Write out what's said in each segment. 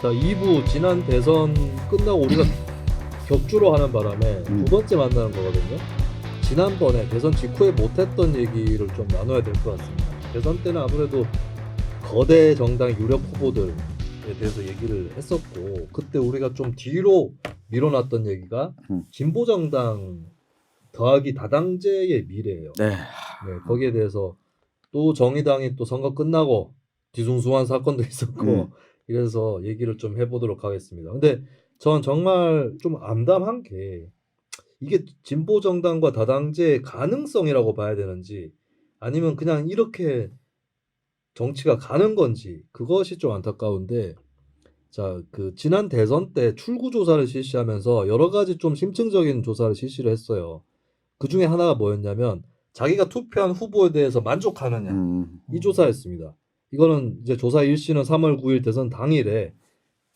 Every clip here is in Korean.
자, 2부 지난 대선 끝나고 우리가 격주로 하는 바람에 두 번째 만나는 거거든요. 지난번에 대선 직후에 못했던 얘기를 좀 나눠야 될 것 같습니다. 대선 때는 아무래도 거대 정당 유력 후보들에 대해서 얘기를 했었고, 그때 우리가 좀 뒤로 밀어놨던 얘기가 진보 정당 더하기 다당제의 미래예요. 네. 네, 거기에 대해서 또 정의당이 또 선거 끝나고 뒤숭숭한 사건도 있었고 이래서 얘기를 좀 해보도록 하겠습니다. 근데 전 정말 좀 암담한 게 이게 진보 정당과 다당제의 가능성이라고 봐야 되는지 아니면 그냥 이렇게 정치가 가는 건지 그것이 좀 안타까운데, 자, 그 지난 대선 때 출구 조사를 실시하면서 여러 가지 좀 심층적인 조사를 실시를 했어요. 그 중에 하나가 뭐였냐면 자기가 투표한 후보에 대해서 만족하느냐 이 조사였습니다. 이거는 이제 조사 일시는 3월 9일 대선 당일에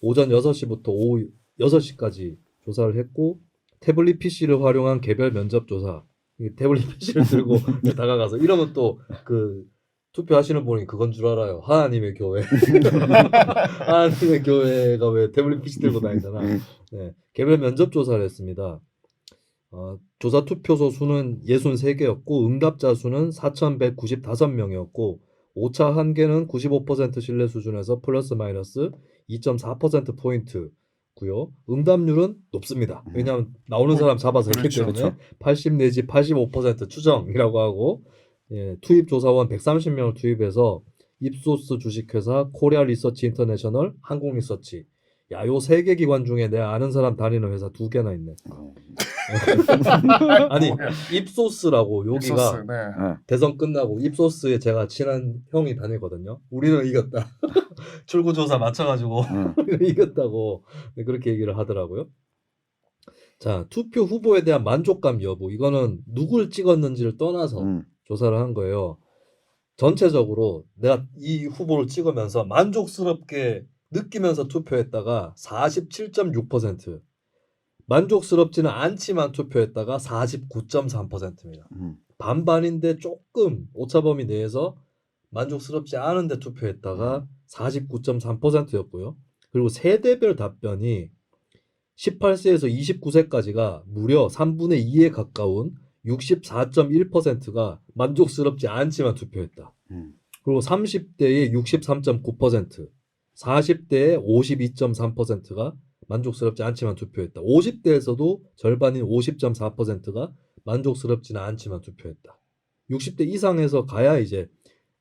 오전 6시부터 오후 6시까지 조사를 했고, 태블릿 PC를 활용한 개별 면접 조사. 태블릿 PC를 들고 다가가서 이러면 또 그 투표하시는 분이 그건 줄 알아요. 하나님의 교회. 하나님의 교회가 왜 태블릿 PC 들고 다니잖아. 네, 개별 면접 조사를 했습니다. 조사 투표소 수는 63개였고 응답자 수는 4,195명이었고 오차 한계는 95% 신뢰 수준에서 플러스 마이너스 2.4%포인트고요. 응답률은 높습니다. 왜냐하면 나오는 사람 잡아서 했기 때문에 그렇죠. 80 내지 85% 추정이라고 하고, 예, 투입 조사원 130명을 투입해서 입소스 주식회사, 코리아 리서치 인터내셔널, 한국 리서치. 야, 요 세 개 기관 중에 내가 아는 사람 다니는 회사 2개나 있네. 아니, 입소스라고 여기가 ipsos, 네. 대선 끝나고 입소스에 제가 친한 형이 다니거든요. 우리는 이겼다. 출구조사 맞춰가지고 우리는 이겼다고 그렇게 얘기를 하더라고요. 자, 투표 후보에 대한 만족감 여부. 이거는 누굴 찍었는지를 떠나서 조사를 한 거예요. 전체적으로 내가 이 후보를 찍으면서 만족스럽게 느끼면서 투표했다가 47.6%, 만족스럽지는 않지만 투표했다가 49.3%입니다. 반반인데 조금 오차범위 내에서 만족스럽지 않은데 투표했다가 49.3%였고요. 그리고 세대별 답변이 18세에서 29세까지가 무려 3분의 2에 가까운 64.1%가 만족스럽지 않지만 투표했다. 그리고 30대의 63.9%, 40대의 52.3%가 만족스럽지 않지만 투표했다. 50대에서도 절반인 50.4%가 만족스럽지는 않지만 투표했다. 60대 이상에서 가야 이제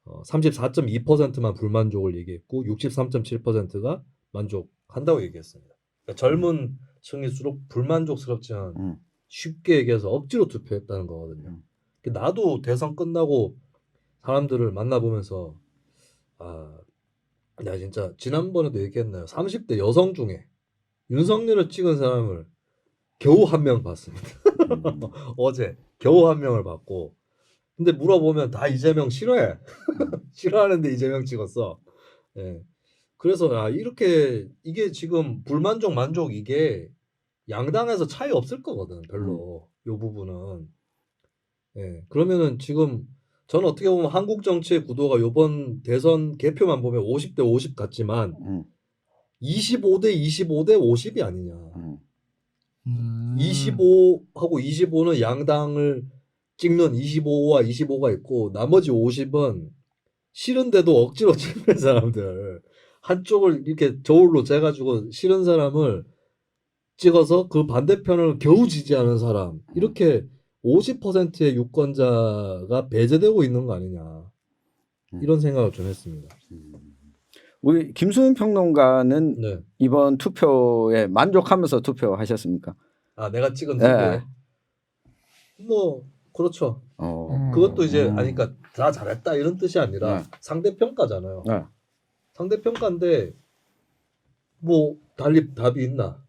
34.2%만 불만족을 얘기했고 63.7%가 만족한다고 얘기했습니다. 그러니까 젊은 층일수록 불만족스럽지만 쉽게 얘기해서 억지로 투표했다는 거거든요. 나도 대선 끝나고 사람들을 만나보면서 나 진짜 지난번에도 얘기했나요? 30대 여성 중에 윤석열을 찍은 사람을 겨우 한 명 봤습니다. 어제 겨우 한 명을 봤고, 근데 물어보면 다 이재명 싫어해. 싫어하는데 이재명 찍었어. 예. 그래서 이렇게 이게 지금 불만족 만족 이게 양당에서 차이 없을 거거든 별로. 요 부분은. 예. 그러면은 지금 저는 어떻게 보면 한국 정치의 구도가 요번 대선 개표만 보면 50대 50 같지만 25대 25대 50이 아니냐. 25하고 25는 양당을 찍는 25와 25가 있고 나머지 50은 싫은데도 억지로 찍는 사람들, 한쪽을 이렇게 저울로 재가지고 싫은 사람을 찍어서 그 반대편을 겨우 지지하는 사람, 이렇게 50%의 유권자가 배제되고 있는 거 아니냐 이런 생각을 좀 했습니다. 우리 김수현 평론가는 네. 이번 투표에 만족하면서 투표하셨습니까? 내가 찍은 투표에 뭐 그렇죠. 그것도 이제 그러니까 다 잘했다 이런 뜻이 아니라 상대평가잖아요. 상대평가인데 뭐 달리 답이 있나?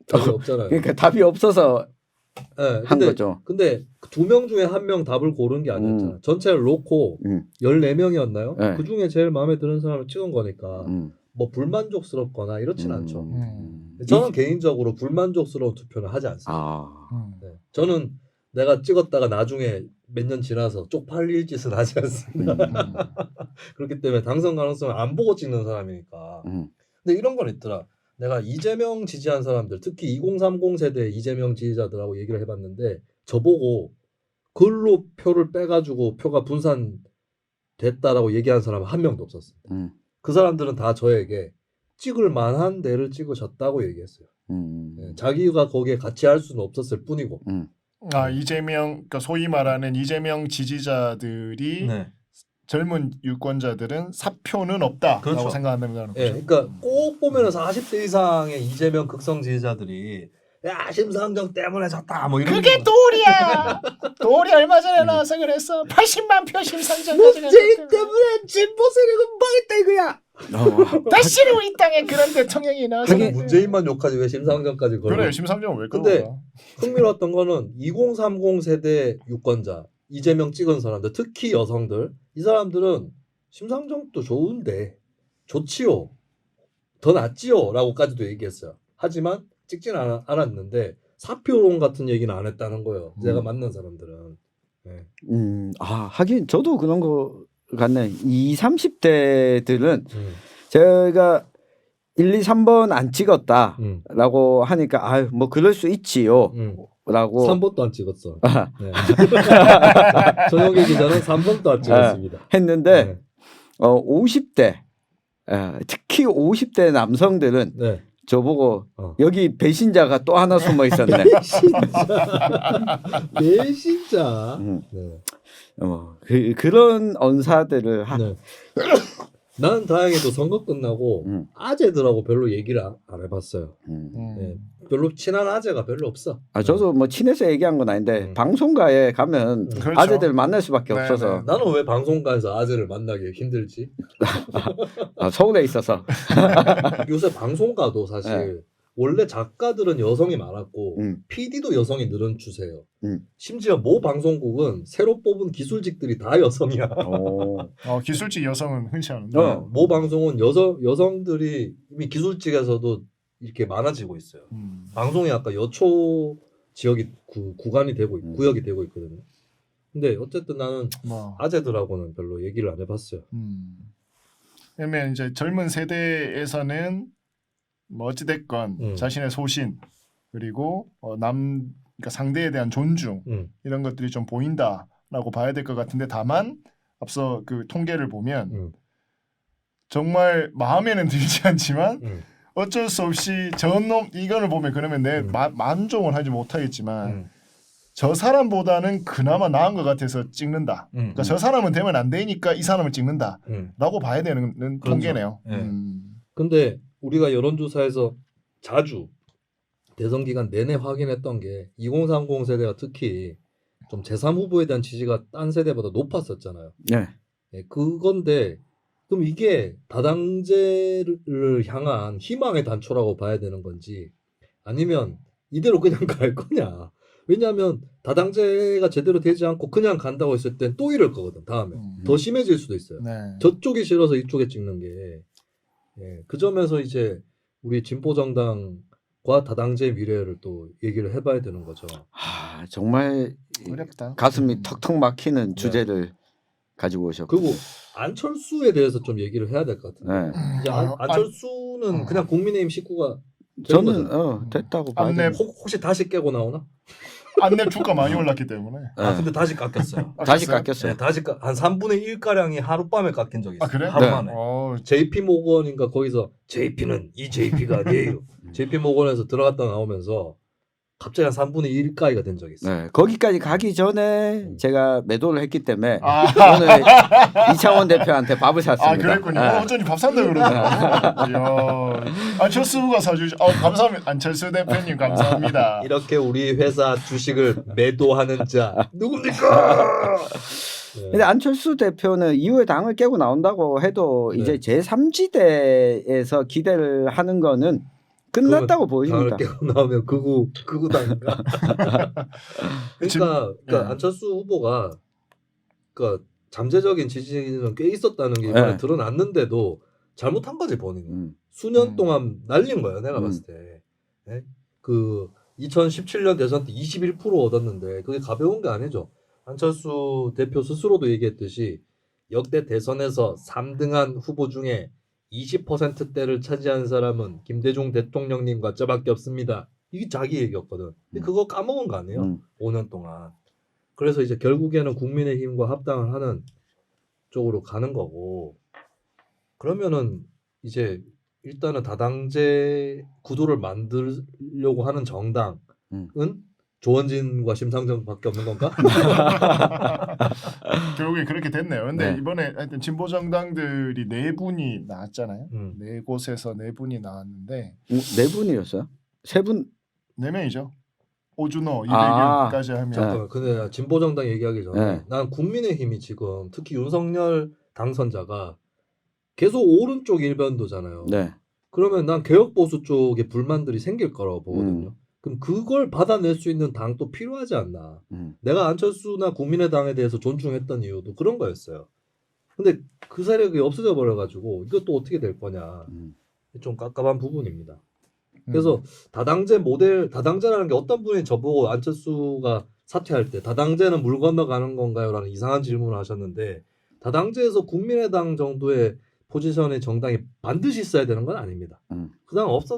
답이 없잖아요. 그러니까 답이 없어서 한 거죠. 근데 두 명 중에 한 명 답을 고른 게 아니었잖아. 전체를 놓고 14명이었나요? 네. 그 중에 제일 마음에 드는 사람을 찍은 거니까 뭐 불만족스럽거나 이렇진 않죠. 저는 개인적으로 불만족스러운 투표는 하지 않습니다. 네. 저는 내가 찍었다가 나중에 몇 년 지나서 쪽팔릴 짓은 하지 않습니다. 그렇기 때문에 당선 가능성을 안 보고 찍는 사람이니까. 근데 이런 건 있더라. 내가 이재명 지지한 사람들, 특히 2030 세대 이재명 지지자들하고 얘기를 해봤는데 저보고 글로 표를 빼가지고 표가 분산됐다라고 얘기한 사람은 한 명도 없었습니다. 그 사람들은 다 저에게 찍을 만한 데를 찍으셨다고 얘기했어요. 네, 자기가 거기에 같이 할 수는 없었을 뿐이고. 이재명, 그러니까 소위 말하는 이재명 지지자들이 네. 젊은 유권자들은 사표는 없다라고 그렇죠. 생각한다는 거죠. 네, 그러니까 꼭 보면은 40대 이상의 이재명 극성 지지자들이 야 심상정 때문에 졌다 뭐 이런. 그게 도리야. 도리 얼마 전에 나와서 그랬어. 80만 표 심상정 문재인 때문에 진보 세력은 망했다 이거야. 다시는 우리 땅에 그런 대통령이 나와서. 하긴 문재인만 욕하지 왜 심상정까지 걸어? 그래 심상정은 왜 그런 근데 거야? 흥미로웠던 거는 2030 세대 유권자 이재명 찍은 사람들 특히 여성들 이 사람들은 심상정도 좋은데 좋지요 더 낫지요 라고까지도 얘기했어요. 하지만 찍진 않았는데 사표론 같은 얘기는 안 했다는 거예요. 제가 만난 사람들은. 네. 하긴 저도 그런 거 같네. 20, 30대들은 제가 1, 2, 3번 안 찍었다라고 하니까 뭐 그럴 수 있지요. 라고 3번도 안 찍었어. 네. 전용기 기자는 3번도 안 찍었습니다. 했는데 네. 50대 특히 50대 남성들은 네. 저보고 여기 배신자가 또 하나 숨어 있었네. 배신자. 네. 그런 언사들을 네. 나는 다행히도 선거 끝나고 아재들하고 별로 얘기를 안 해봤어요. 네. 별로 친한 아재가 별로 없어. 저도 뭐 친해서 얘기한 건 아닌데 방송가에 가면 그렇죠. 아재들 만날 수밖에 네, 없어서. 나는 왜 방송가에서 아재를 만나기 힘들지? 서울에 있어서. 요새 방송가도 사실 네. 원래 작가들은 여성이 많았고 PD도 여성이 늘은 추세예요. 심지어 모 방송국은 새로 뽑은 기술직들이 다 여성이야. 기술직 여성은 흔치 않은데. 모 방송은 여성들이 이미 기술직에서도 이렇게 많아지고 있어요. 방송이 아까 여초 지역이 구간이 되고 구역이 되고 있거든요. 근데 어쨌든 나는 아재들하고는 별로 얘기를 안 해봤어요. 그러면 이제 젊은 세대에서는 뭐 어찌됐건 자신의 소신 그리고 그러니까 상대에 대한 존중 이런 것들이 좀 보인다라고 봐야 될 것 같은데 다만 앞서 그 통계를 보면 정말 마음에는 들지 않지만 어쩔 수 없이 저놈 이거를 보면 그러면 내 만족은 하지 못하겠지만 저 사람보다는 그나마 나은 것 같아서 찍는다. 그러니까 저 사람은 되면 안 되니까 이 사람을 찍는다라고 봐야 되는 그렇죠. 통계네요. 근데 우리가 여론조사에서 자주 대선 기간 내내 확인했던 게 2030 세대가 특히 좀 제3후보에 대한 지지가 딴 세대보다 높았었잖아요. 네. 네, 그건데 그럼 이게 다당제를 향한 희망의 단초라고 봐야 되는 건지 아니면 이대로 그냥 갈 거냐. 왜냐하면 다당제가 제대로 되지 않고 그냥 간다고 했을 땐 또 이럴 거거든. 다음에 더 심해질 수도 있어요. 네. 저쪽이 싫어서 이쪽에 찍는 게 그 점에서 이제 우리 진보정당과 다당제의 미래를 또 얘기를 해봐야 되는 거죠. 정말 어렵다. 가슴이 턱턱 막히는 주제를 가지고 오셨고. 그리고 안철수에 대해서 좀 얘기를 해야 될 것 같은데 이제 안철수는 그냥 국민의힘 식구가 저는 됐다고 봐요. 혹시 다시 깨고 나오나? 안내 주가 많이 올랐기 때문에. 근데 다시 깎였어요. 다시 깎였어요. 네, 다시 한 3분의 1 가량이 하룻밤에 깎인 적이 있어요. 그래? 하루 네. 만에. JP 모건인가 거기서 JP는 이 JP가 아니에요. JP 모건에서 들어갔다 나오면서 갑자기 한 3분의 1가이가 된 적이 있어요. 네, 거기까지 가기 전에 제가 매도를 했기 때문에 오늘 이창원 대표한테 밥을 샀습니다. 그랬군요. 어쩐지 밥 산다 그러더라고요. 안철수가 사주시. 감사합니다. 안철수 대표님 감사합니다. 이렇게 우리 회사 주식을 매도하는 자 누굽니까? 근데 안철수 대표는 이후에 당을 깨고 나온다고 해도 이제 제3지대에서 기대를 하는 거는 끝났다고 보입니다. 당을 깨고 나오면 극우당인가? 그러니까 안철수 후보가 그러니까 잠재적인 지지는 꽤 있었다는 게 이번에 드러났는데도 잘못한 거지 본인은. 수년 동안 날린 거예요. 내가 봤을 때. 네? 그 2017년 대선 때 21% 얻었는데 그게 가벼운 게 아니죠. 안철수 대표 스스로도 얘기했듯이 역대 대선에서 3등한 후보 중에 20%대를 차지한 사람은 김대중 대통령님과 저밖에 없습니다. 이게 자기 얘기였거든. 근데 그거 까먹은 거 아니에요? 5년 동안. 그래서 이제 결국에는 국민의힘과 합당을 하는 쪽으로 가는 거고, 그러면은 이제 일단은 다당제 구도를 만들려고 하는 정당은 조원진과 심상정밖에 없는 건가? 결국에 그렇게 됐네요. 근데 네. 이번에 하여튼 진보 정당들이 4분이 나왔잖아요. 4곳에서 4분이 나왔는데 네 분이었어요? 세 분? 4명이죠. 오준호, 아. 이대규까지 하면 잠깐만, 근데 진보 정당 얘기하기 전에 네. 난 국민의힘이 지금 특히 윤석열 당선자가 계속 오른쪽 일변도잖아요. 네. 그러면 난 개혁 보수 쪽에 불만들이 생길 거라고 보거든요. 그럼 그걸 받아낼 수 있는 당도 필요하지 않나. 내가 안철수나 국민의당에 대해서 존중했던 이유도 그런 거였어요. 근데 그 세력이 없어져 버려가지고 이것도 어떻게 될 거냐. 좀 깝깝한 부분입니다. 그래서 다당제 모델, 다당제라는 게 어떤 분이 저보고 안철수가 사퇴할 때 다당제는 물 건너가는 건가요? 라는 이상한 질문을 하셨는데, 다당제에서 국민의당 정도의 포지션의 정당이 반드시 있어야 되는 건 아닙니다. 그 당 없을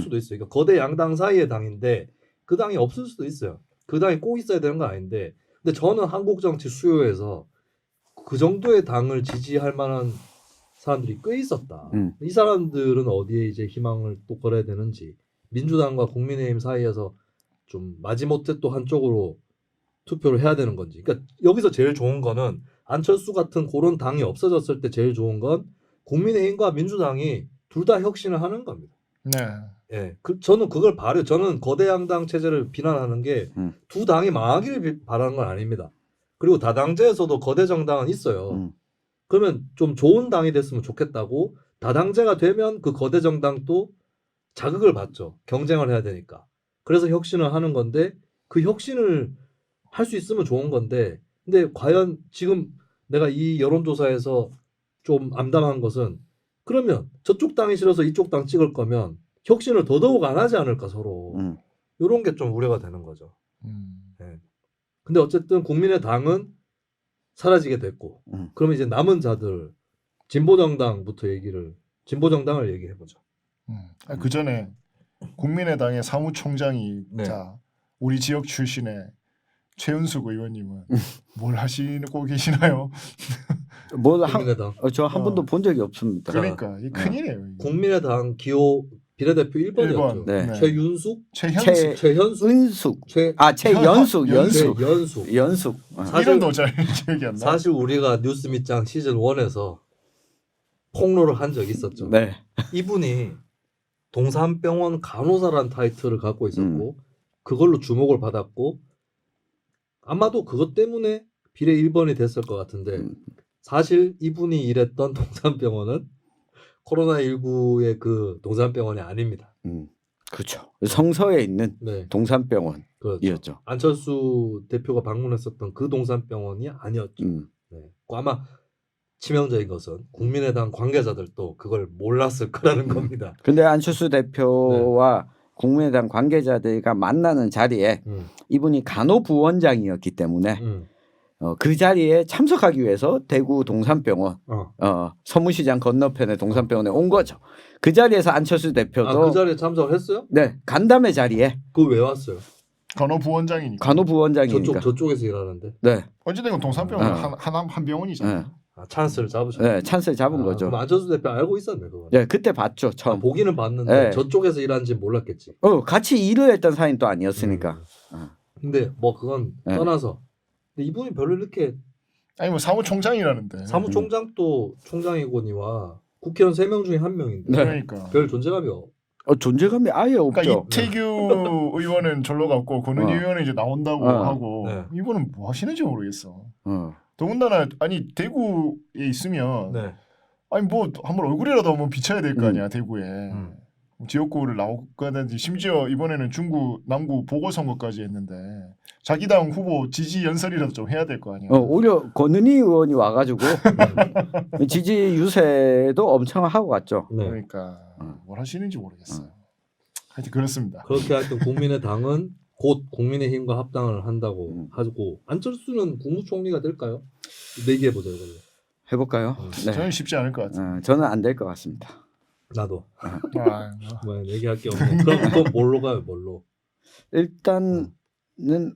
수도 있어요. 그러니까 거대 양당 사이의 당인데 그 당이 없을 수도 있어요. 그 당이 꼭 있어야 되는 건 아닌데, 근데 저는 한국 정치 수요에서 그 정도의 당을 지지할 만한 사람들이 꽤 있었다. 이 사람들은 어디에 이제 희망을 또 걸어야 되는지, 민주당과 국민의힘 사이에서 좀 마지못해 또 한쪽으로 투표를 해야 되는 건지. 그러니까 여기서 제일 좋은 거는 안철수 같은 그런 당이 없어졌을 때 제일 좋은 건 국민의힘과 민주당이 둘 다 혁신을 하는 겁니다. 네. 예, 저는 그걸 바래요. 저는 거대 양당 체제를 비난하는 게 두 당이 망하기를 바라는 건 아닙니다. 그리고 다당제에서도 거대 정당은 있어요. 그러면 좀 좋은 당이 됐으면 좋겠다고, 다당제가 되면 그 거대 정당도 자극을 받죠. 경쟁을 해야 되니까. 그래서 혁신을 하는 건데, 그 혁신을 할 수 있으면 좋은 건데, 근데 과연 지금 내가 이 여론조사에서 좀 암담한 것은, 그러면 저쪽 당이 싫어서 이쪽 당 찍을 거면 혁신을 더더욱 안 하지 않을까 서로. 이런 게 좀 우려가 되는 거죠. 네. 근데 어쨌든 국민의당은 사라지게 됐고, 그러면 이제 남은 자들 진보정당부터 진보정당을 얘기해 보죠. 그 전에 국민의당의 사무총장이 네. 자 우리 지역 출신의 최은숙 의원님은 뭘 하시고 계시나요? 국민의당. 저 한 번도 본 적이 없습니다. 그러니까 이 큰일이에요. 이게. 국민의당 기호 비례대표 1번이었죠. 네. 최윤숙, 최현숙 최현숙, 은숙, 연숙. 연숙. 이름도 잘 기억이 안 나. 사실 우리가 뉴스 밑장 시즌 1에서 폭로를 한 적이 있었죠. 네. 이분이 동산병원 간호사라는 타이틀을 갖고 있었고 그걸로 주목을 받았고, 아마도 그것 때문에 비례 1번이 됐을 것 같은데, 사실 이분이 일했던 동산병원은 코로나19의 그 동산병원이 아닙니다. 그렇죠. 성서에 있는 네. 동산병원이었죠. 그렇죠. 안철수 대표가 방문했었던 그 동산병원이 아니었죠. 네. 아마 치명적인 것은 국민의당 관계자들도 그걸 몰랐을 거라는 겁니다. 근데 안철수 대표와 국민의당 관계자들과 만나는 자리에 이분이 간호부원장이었기 때문에 그 자리에 참석하기 위해서 대구 동산병원 서문시장 건너편의 동산병원에 온 거죠. 그 자리에서 안철수 대표도 그 자리에 참석을 했어요? 네, 간담회 자리에. 그 왜 왔어요? 간호부원장이니까. 간호부원장이니까. 저쪽에서 일하는데. 네. 어쨌든 동산병원 한 병원이잖아요. 네. 찬스를 잡으셨네. 네, 찬스를 잡은 거죠. 그럼 안철수 대표 알고 있었네 그거. 네, 그때 봤죠. 처음. 보기는 봤는데 네. 저쪽에서 일하는지 몰랐겠지. 같이 일을 했던 사람이 또 아니었으니까. 근데 뭐 그건 떠나서, 근데 이분이 별로 이렇게 아니 뭐 사무총장이라는데. 사무총장도 총장이고니와 국회의원 3명 중에 1명인데 그러니까. 별 존재감이 존재감이 아예 없죠. 그러니까 이태규 의원은 절로 갔고 권은희 의원은 이제 나온다고 하고 이분은 뭐 하시는지 모르겠어. 더군다나 아니 대구에 있으면 아니 뭐 한번 얼굴이라도 한번 비춰야 될 거 아니야 대구에. 지역구를 나오거든지 심지어 이번에는 중구 남구 보궐선거까지 했는데 자기 당 후보 지지 연설이라도 좀 해야 될 거 아니야. 오히려 권은희 의원이 와가지고 지지 유세도 엄청 하고 갔죠. 그러니까 뭘 하시는지 모르겠어요. 하여튼 그렇습니다. 그렇게 하여튼 국민의당은 곧 국민의힘과 합당을 한다고 하고, 안철수는 국무총리가 될까요? 내기해보자 이걸로. 해볼까요? 네. 저는 쉽지 않을 것 같아요. 저는 안 될 것 같습니다. 나도 뭐. 얘기할 게 없네. 그럼 뭘로 가요? 뭘로? 일단은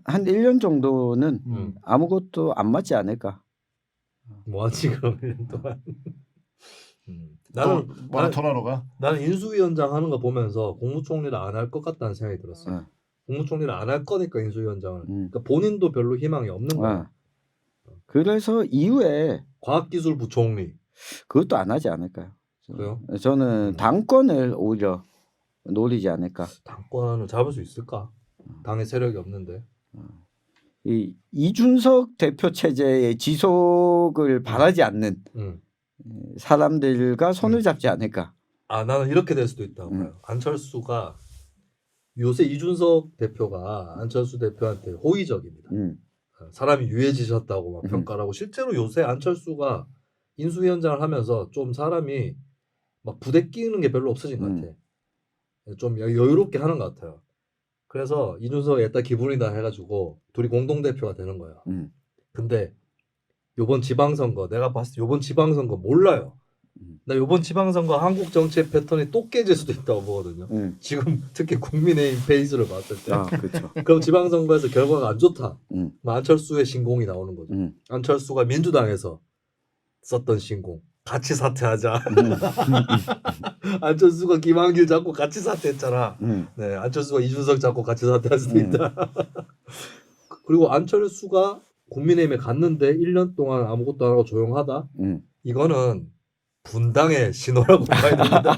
한 1년 정도는 아무것도 안 맞지 않을까. 뭐하지 그럼 1년 동안? 나는 마라톤하러 가. 나는 인수위원장 하는 거 보면서 국무총리를 안 할 것 같다는 생각이 들었어. 국무총리를 안 할 거니까 인수위원장을. 그러니까 본인도 별로 희망이 없는 거야. 그래서 이후에 과학기술부총리 그것도 안 하지 않을까요? 그래요? 저는 당권을 오히려 노리지 않을까. 당권을 잡을 수 있을까? 당의 세력이 없는데. 이 이준석 대표 체제의 지속을 바라지 않는 사람들과 손을 잡지 않을까. 아 나는 이렇게 될 수도 있다고 봐요. 안철수가 요새 이준석 대표가 안철수 대표한테 호의적입니다. 사람이 유해지셨다고 막 평가를 하고 실제로 요새 안철수가 인수위원장을 하면서 좀 사람이 막 부대끼는 게 별로 없어진 것 같아. 좀 여유롭게 하는 것 같아요. 그래서 이준석이 했다 기분이다 해가지고 둘이 공동대표가 되는 거예요. 근데 요번 지방선거 내가 봤을 때 요번 지방선거 몰라요. 나 요번 지방선거 한국 정치의 패턴이 또 깨질 수도 있다고 보거든요. 지금 특히 국민의힘 페이스를 봤을 때. 그렇죠. 그럼 지방선거에서 결과가 안 좋다. 안철수의 신공이 나오는 거죠. 안철수가 민주당에서 썼던 신공. 같이 사퇴하자. 안철수가 김한길 잡고 같이 사퇴했잖아. 네, 안철수가 이준석 잡고 같이 사퇴할 수도 있다. 그리고 안철수가 국민의힘에 갔는데 1년 동안 아무것도 안 하고 조용하다. 이거는 분당의 신호라고 봐야 됩니다.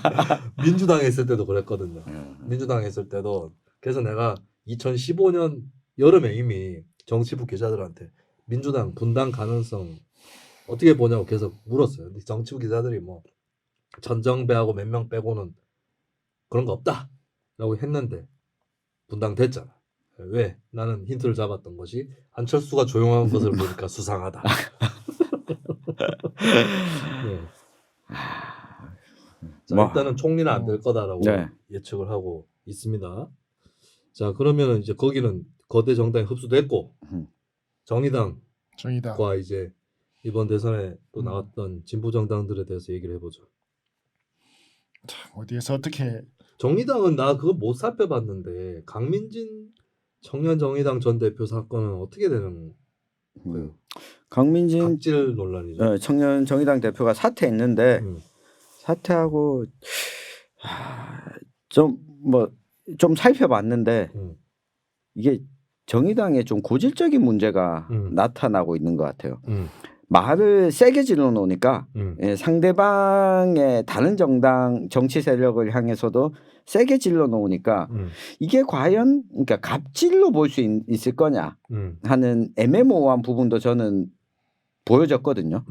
민주당에 있을 때도 그랬거든요. 민주당에 있을 때도. 그래서 내가 2015년 여름에 이미 정치부 기자들한테 민주당 분당 가능성 어떻게 보냐고 계속 물었어요. 근데 정치부 기자들이 뭐 전정배하고 몇 명 빼고는 그런 거 없다라고 했는데 분당 됐잖아. 왜? 나는 힌트를 잡았던 것이 안철수가 조용한 것을 보니까 수상하다. 네. 자, 일단은 총리는 안 될 거다라고 예측을 하고 있습니다. 자, 그러면 이제 거기는 거대 정당이 흡수됐고 정의당과 이제 이번 대선에 또 나왔던 진보 정당들에 대해서 얘기를 해보죠. 참, 어디에서 어떻게 정의당은 나 그거 못 살펴봤는데 강민진 청년정의당 전 대표 사건은 어떻게 되는 거예요? 강민진 갑질 논란이죠. 청년정의당 대표가 사퇴했는데 사퇴하고 좀 살펴봤는데 이게 정의당에 좀 고질적인 문제가 나타나고 있는 것 같아요. 말을 세게 질러 놓으니까 상대방의 다른 정당 정치 세력을 향해서도 세게 질러 놓으니까 이게 과연 그러니까 갑질로 볼 수 있을 거냐 하는 애매모호한 부분도 저는 보여졌거든요.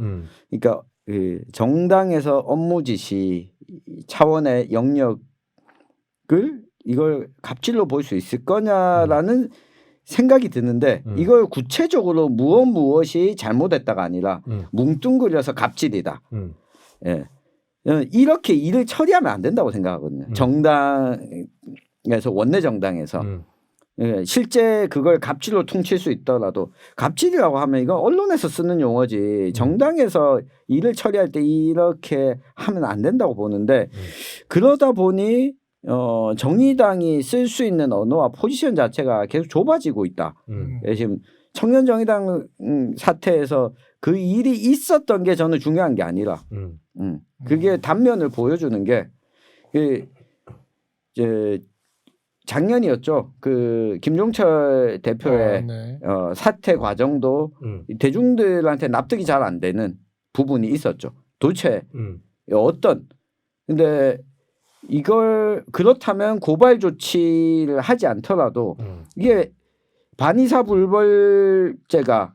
그러니까 그 정당에서 업무 지시 차원의 영역을 이걸 갑질로 볼 수 있을 거냐라는 생각이 드는데 이걸 구체적으로 무엇이 잘못했다가 아니라 뭉뚱그려서 갑질이다. 예. 이렇게 일을 처리하면 안 된다고 생각하거든요. 정당에서 원내 정당에서 예, 실제 그걸 갑질로 퉁칠 수 있더라도 갑질이라고 하면 이건 언론에서 쓰는 용어지 정당에서 일을 처리할 때 이렇게 하면 안 된다고 보는데 그러다 보니 정의당이 쓸 수 있는 언어와 포지션 자체가 계속 좁아지고 있다. 예, 지금 청년정의당 사태에서 그 일이 있었던 게 저는 중요한 게 아니라 그게 단면을 보여주는 게 이제 작년이었죠. 그 김종철 대표의 사퇴 과정도 대중들한테 납득이 잘 안 되는 부분이 있었죠. 도대체 근데 이걸 그렇다면 고발 조치를 하지 않더라도 이게 반의사불벌죄가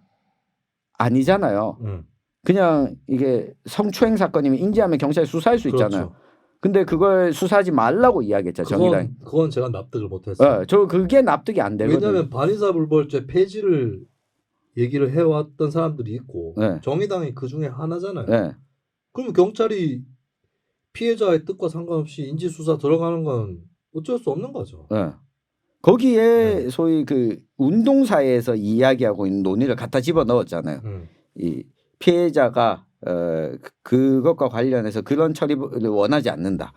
아니잖아요. 그냥 이게 성추행 사건이면 인지하면 경찰이 수사할 수 있잖아요. 그렇죠. 근데 그걸 수사하지 말라고 이야기했죠. 정의당이. 그건 제가 납득을 못했어요. 네, 저 그게 납득이 안 되거든요. 왜냐하면 반의사불벌죄 폐지를 얘기를 해왔던 사람들이 있고 정의당이 그 중에 하나잖아요. 그러면 경찰이 피해자의 뜻과 상관없이 인지수사 들어가는 건 어쩔 수 없는 거죠. 거기에 소위 그 운동사에서 이야기하고 있는 논의를 갖다 집어넣었잖아요. 이 피해자가 그것과 관련해서 그런 처리를 원하지 않는다.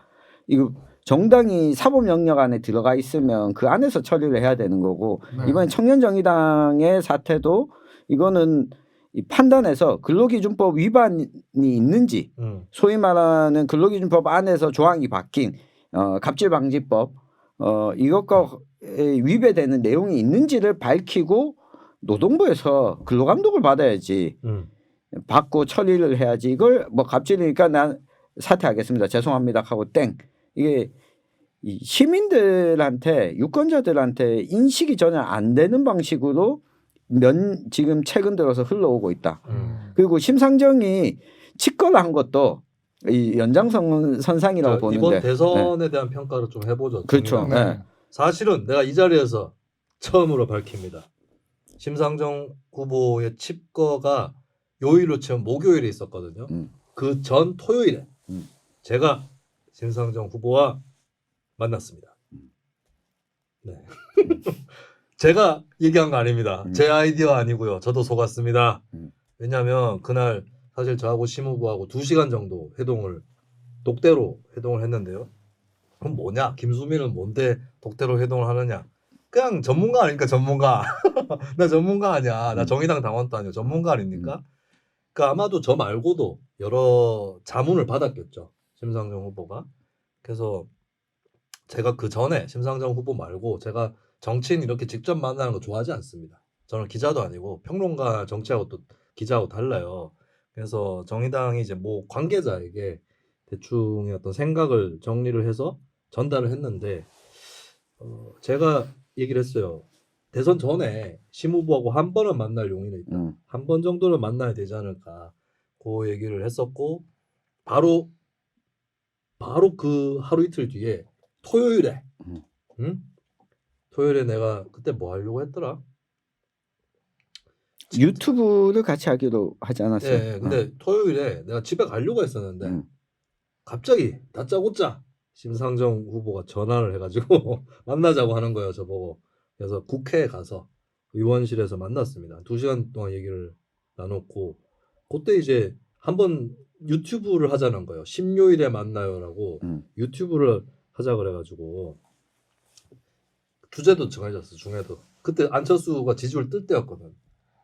이거 정당이 사법 영역 안에 들어가 있으면 그 안에서 처리를 해야 되는 거고 네. 이번 청년정의당의 사태도 이거는 이 판단해서 근로기준법 위반이 있는지 소위 말하는 근로기준법 안에서 조항이 바뀐 갑질방지법 이것과 위배되는 내용이 있는지를 밝히고 노동부에서 근로감독을 받아야지 받고 처리를 해야지 이걸 뭐 갑질이니까 난 사퇴하겠습니다. 죄송합니다 하고 땡. 이게 이 시민들한테 유권자들한테 인식이 전혀 안 되는 방식으로 지금 최근 들어서 흘러오고 있다. 그리고 심상정이 직권한 것도 이 연장선상이라고 보는데 이번 대선에 대한 평가를 좀 해보죠. 그렇죠. 네. 사실은 내가 이 자리에서 처음으로 밝힙니다. 심상정 후보의 칩거가 요일로 치면 목요일에 있었거든요. 그 전 토요일에 제가 심상정 후보와 만났습니다. 네. 제가 얘기한 거 아닙니다. 제 아이디어 아니고요. 저도 속았습니다. 왜냐하면 그날 사실 저하고 심 후보하고 2시간 정도 독대로 회동을 했는데요. 그럼 뭐냐? 김수민은 뭔데 독대로 회동을 하느냐? 그냥 전문가 아닙니까? 전문가. 나 전문가 아니야. 나 정의당 당원도 아니야. 전문가 아닙니까? 그러니까 아마도 저 말고도 여러 자문을 받았겠죠. 심상정 후보가. 그래서 제가 그 전에 심상정 후보 말고 제가 정치인 이렇게 직접 만나는 거 좋아하지 않습니다. 저는 기자도 아니고 평론가 정치하고 또 기자하고 달라요. 그래서 정의당이 이제 뭐 관계자에게 대충의 어떤 생각을 정리를 해서 전달을 했는데 제가 얘기를 했어요. 대선 전에 심 후보하고 한 번은 만날 용의는 있다. 한 번 정도는 만나야 되지 않을까. 그 얘기를 했었고 바로 그 하루 이틀 뒤에 토요일에 토요일에 내가 그때 뭐 하려고 했더라? 유튜브를 같이 하기로 하지 않았어요? 네, 근데 토요일에 내가 집에 가려고 했었는데 갑자기 다짜고짜 심상정 후보가 전화를 해가지고 만나자고 하는 거예요, 저보고. 그래서 국회에 가서 의원실에서 만났습니다. 2시간 동안 얘기를 나눴고 그때 이제 한번 유튜브를 하자는 거예요. 심요일에 만나요라고 유튜브를 하자 그래가지고 주제도 정해졌어. 중에도 그때 안철수가 지지율 뜰 때였거든.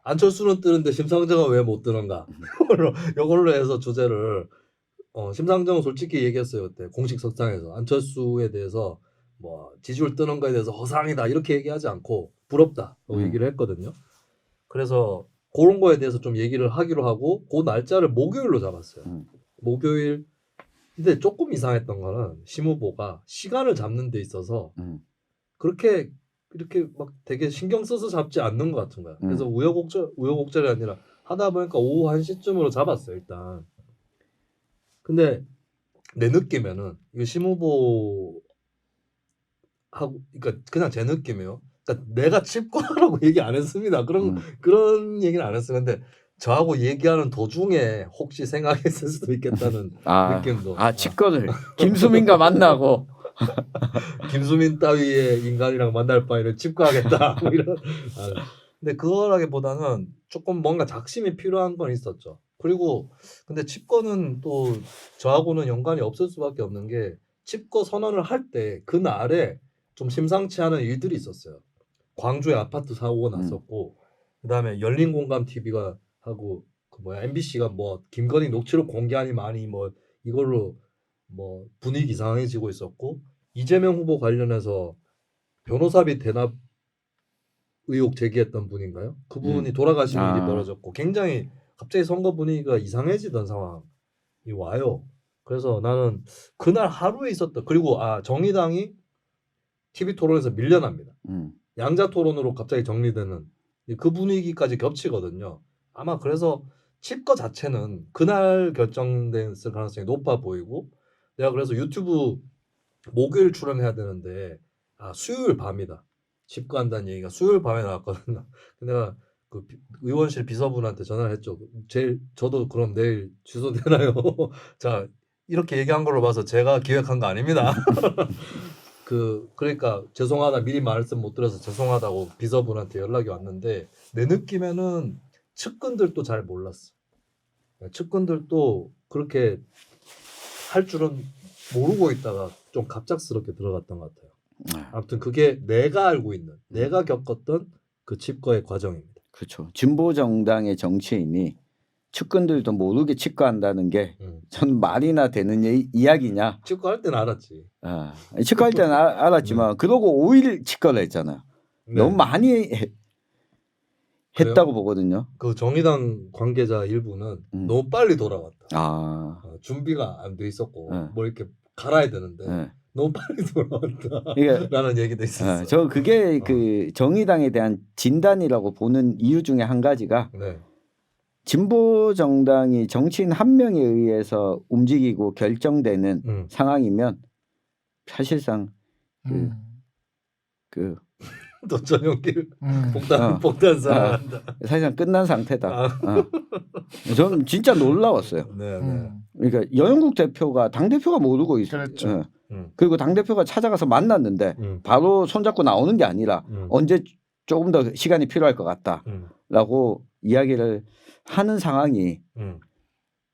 안철수는 뜨는데 심상정은 왜 못 뜨는가? 이걸로 해서 주제를 심상정은 솔직히 얘기했어요. 그때 공식 석상에서 안철수에 대해서 뭐 지지율 뜨는 거에 대해서 허상이다 이렇게 얘기하지 않고 부럽다라고 얘기를 했거든요. 그래서 그런 거에 대해서 좀 얘기를 하기로 하고 그 날짜를 목요일로 잡았어요. 목요일. 근데 조금 이상했던 거는 심 후보가 시간을 잡는 데 있어서 그렇게 이렇게 막 되게 신경 써서 잡지 않는 것 같은 거야. 그래서 우여곡절이 아니라 하다 보니까 오후 1시쯤으로 잡았어요, 일단. 근데 내 느낌에는 이거 심 후보 하고 그러니까 그냥 제 느낌이에요. 그러니까 내가 칩거라고 얘기 안 했습니다. 그런 얘기는 안 했어요. 근데 저하고 얘기하는 도중에 혹시 생각했을 수도 있겠다는 느낌도. 칩거를 김수민과 만나고 김수민 따위의 인간이랑 만날 바에는 칩거하겠다. 뭐 이런. 근데 그거라기보다는 조금 뭔가 작심이 필요한 건 있었죠. 그리고 근데 칩거는 또 저하고는 연관이 없을 수밖에 없는 게 칩거 선언을 할 때 그날에 좀 심상치 않은 일들이 있었어요. 광주에 아파트 사고가 났었고 그다음에 열린공감 TV가 하고 그 MBC가 뭐 김건희 녹취록 공개하니 많이 뭐 이걸로 뭐 분위기 이상해지고 있었고 이재명 후보 관련해서 변호사비 대납 의혹 제기했던 분인가요? 그분이 돌아가시는 일이 벌어졌고 굉장히 갑자기 선거 분위기가 이상해지던 상황이 와요. 그래서 나는 그날 하루에 있었던 그리고 정의당이 TV 토론에서 밀려납니다. 양자 토론으로 갑자기 정리되는 그 분위기까지 겹치거든요. 아마 그래서 칩거 자체는 그날 결정됐을 가능성이 높아 보이고 내가 그래서 유튜브 목요일 출연해야 되는데 수요일 밤이다. 칩거한다는 얘기가 수요일 밤에 나왔거든요. 내가 그 의원실 비서분한테 전화를 했죠. 저도 그럼 내일 취소되나요? 자 이렇게 얘기한 걸로 봐서 제가 기획한 거 아닙니다. 그러니까 죄송하다 미리 말씀 못 드려서 죄송하다고 비서분한테 연락이 왔는데 내 느낌에는 측근들도 잘 몰랐어. 측근들도 그렇게 할 줄은 모르고 있다가 좀 갑작스럽게 들어갔던 것 같아요. 아무튼 그게 내가 알고 있는, 내가 겪었던 그 칩거의 과정입니다. 그렇죠. 진보 정당의 정치인이 측근들도 모르게 칩거한다는 게 전 말이나 되는 이야기냐. 칩거할 때는 알았지. 칩거할 때는 알았지만 그러고 5일 칩거를 했잖아요. 네. 너무 많이 했다고 보거든요. 그 정의당 관계자 일부는 너무 빨리 돌아왔다. 준비가 안 돼 있었고 뭐 이렇게 갈아야 되는데 너무 빨리 돌아왔다라는 얘기도 있었어요. 저 그게 그 정의당에 대한 진단이라고 보는 이유 중에 한 가지가 진보 정당이 정치인 한 명에 의해서 움직이고 결정되는 상황이면 사실상 그 전용길 폭탄사 사실상 끝난 상태다. 저는 진짜 놀라웠어요. 그러니까 여영국 대표가 당 대표가 모르고 있어요. 그렇죠. 그리고 당 대표가 찾아가서 만났는데 바로 손잡고 나오는 게 아니라 언제 조금 더 시간이 필요할 것 같다라고 이야기를 하는 상황이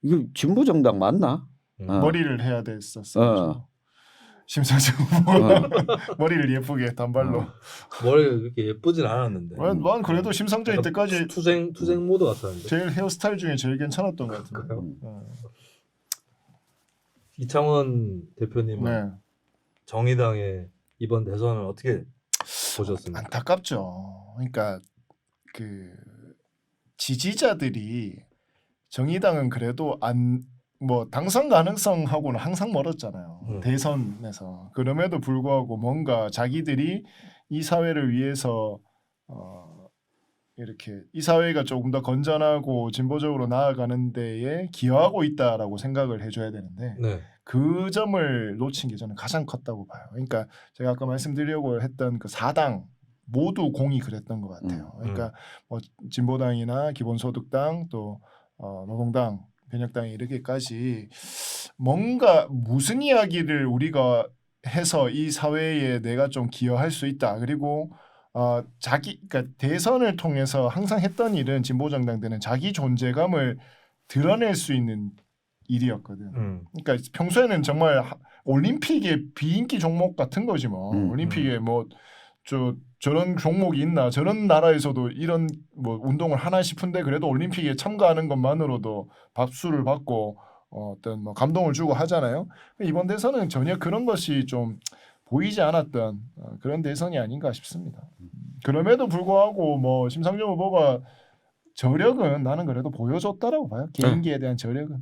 이거 진보 정당 맞나? 머리를 해야 됐었어요. 심상정 후보가 머리를 예쁘게 단발로. 머리가 그렇게 예쁘진 않았는데. 난 그래도 심상정 이때까지 투생 모드 같았는데. 제일 헤어스타일 중에 제일 괜찮았던 것 같은데. 이창원 대표님은 정의당의 이번 대선을 어떻게 보셨습니까? 안타깝죠. 그러니까 그 지지자들이 정의당은 그래도 뭐 당선 가능성하고는 항상 멀었잖아요. 대선에서. 그럼에도 불구하고 뭔가 자기들이 이 사회를 위해서 이렇게 이 사회가 조금 더 건전하고 진보적으로 나아가는 데에 기여하고 있다라고 생각을 해줘야 되는데 그 점을 놓친 게 저는 가장 컸다고 봐요. 그러니까 제가 아까 말씀드리려고 했던 그 4당 모두 공이 그랬던 것 같아요. 그러니까 뭐 진보당이나 기본소득당 또 노동당 변혁당이 이렇게까지 뭔가 무슨 이야기를 우리가 해서 이 사회에 내가 좀 기여할 수 있다. 그리고 그러니까 대선을 통해서 항상 했던 일은 진보 정당들은 자기 존재감을 드러낼 수 있는 일이었거든. 그러니까 평소에는 정말 올림픽의 비인기 종목 같은 거지 뭐. 올림픽에 뭐 저런 종목이 있나? 저런 나라에서도 이런 뭐 운동을 하나 싶은데 그래도 올림픽에 참가하는 것만으로도 박수를 받고 어떤 뭐 감동을 주고 하잖아요. 이번 대선은 전혀 그런 것이 좀 보이지 않았던 그런 대선이 아닌가 싶습니다. 그럼에도 불구하고 뭐 심상정 후보가 저력은 나는 그래도 보여줬다라고 봐요. 개인기에 대한 저력은.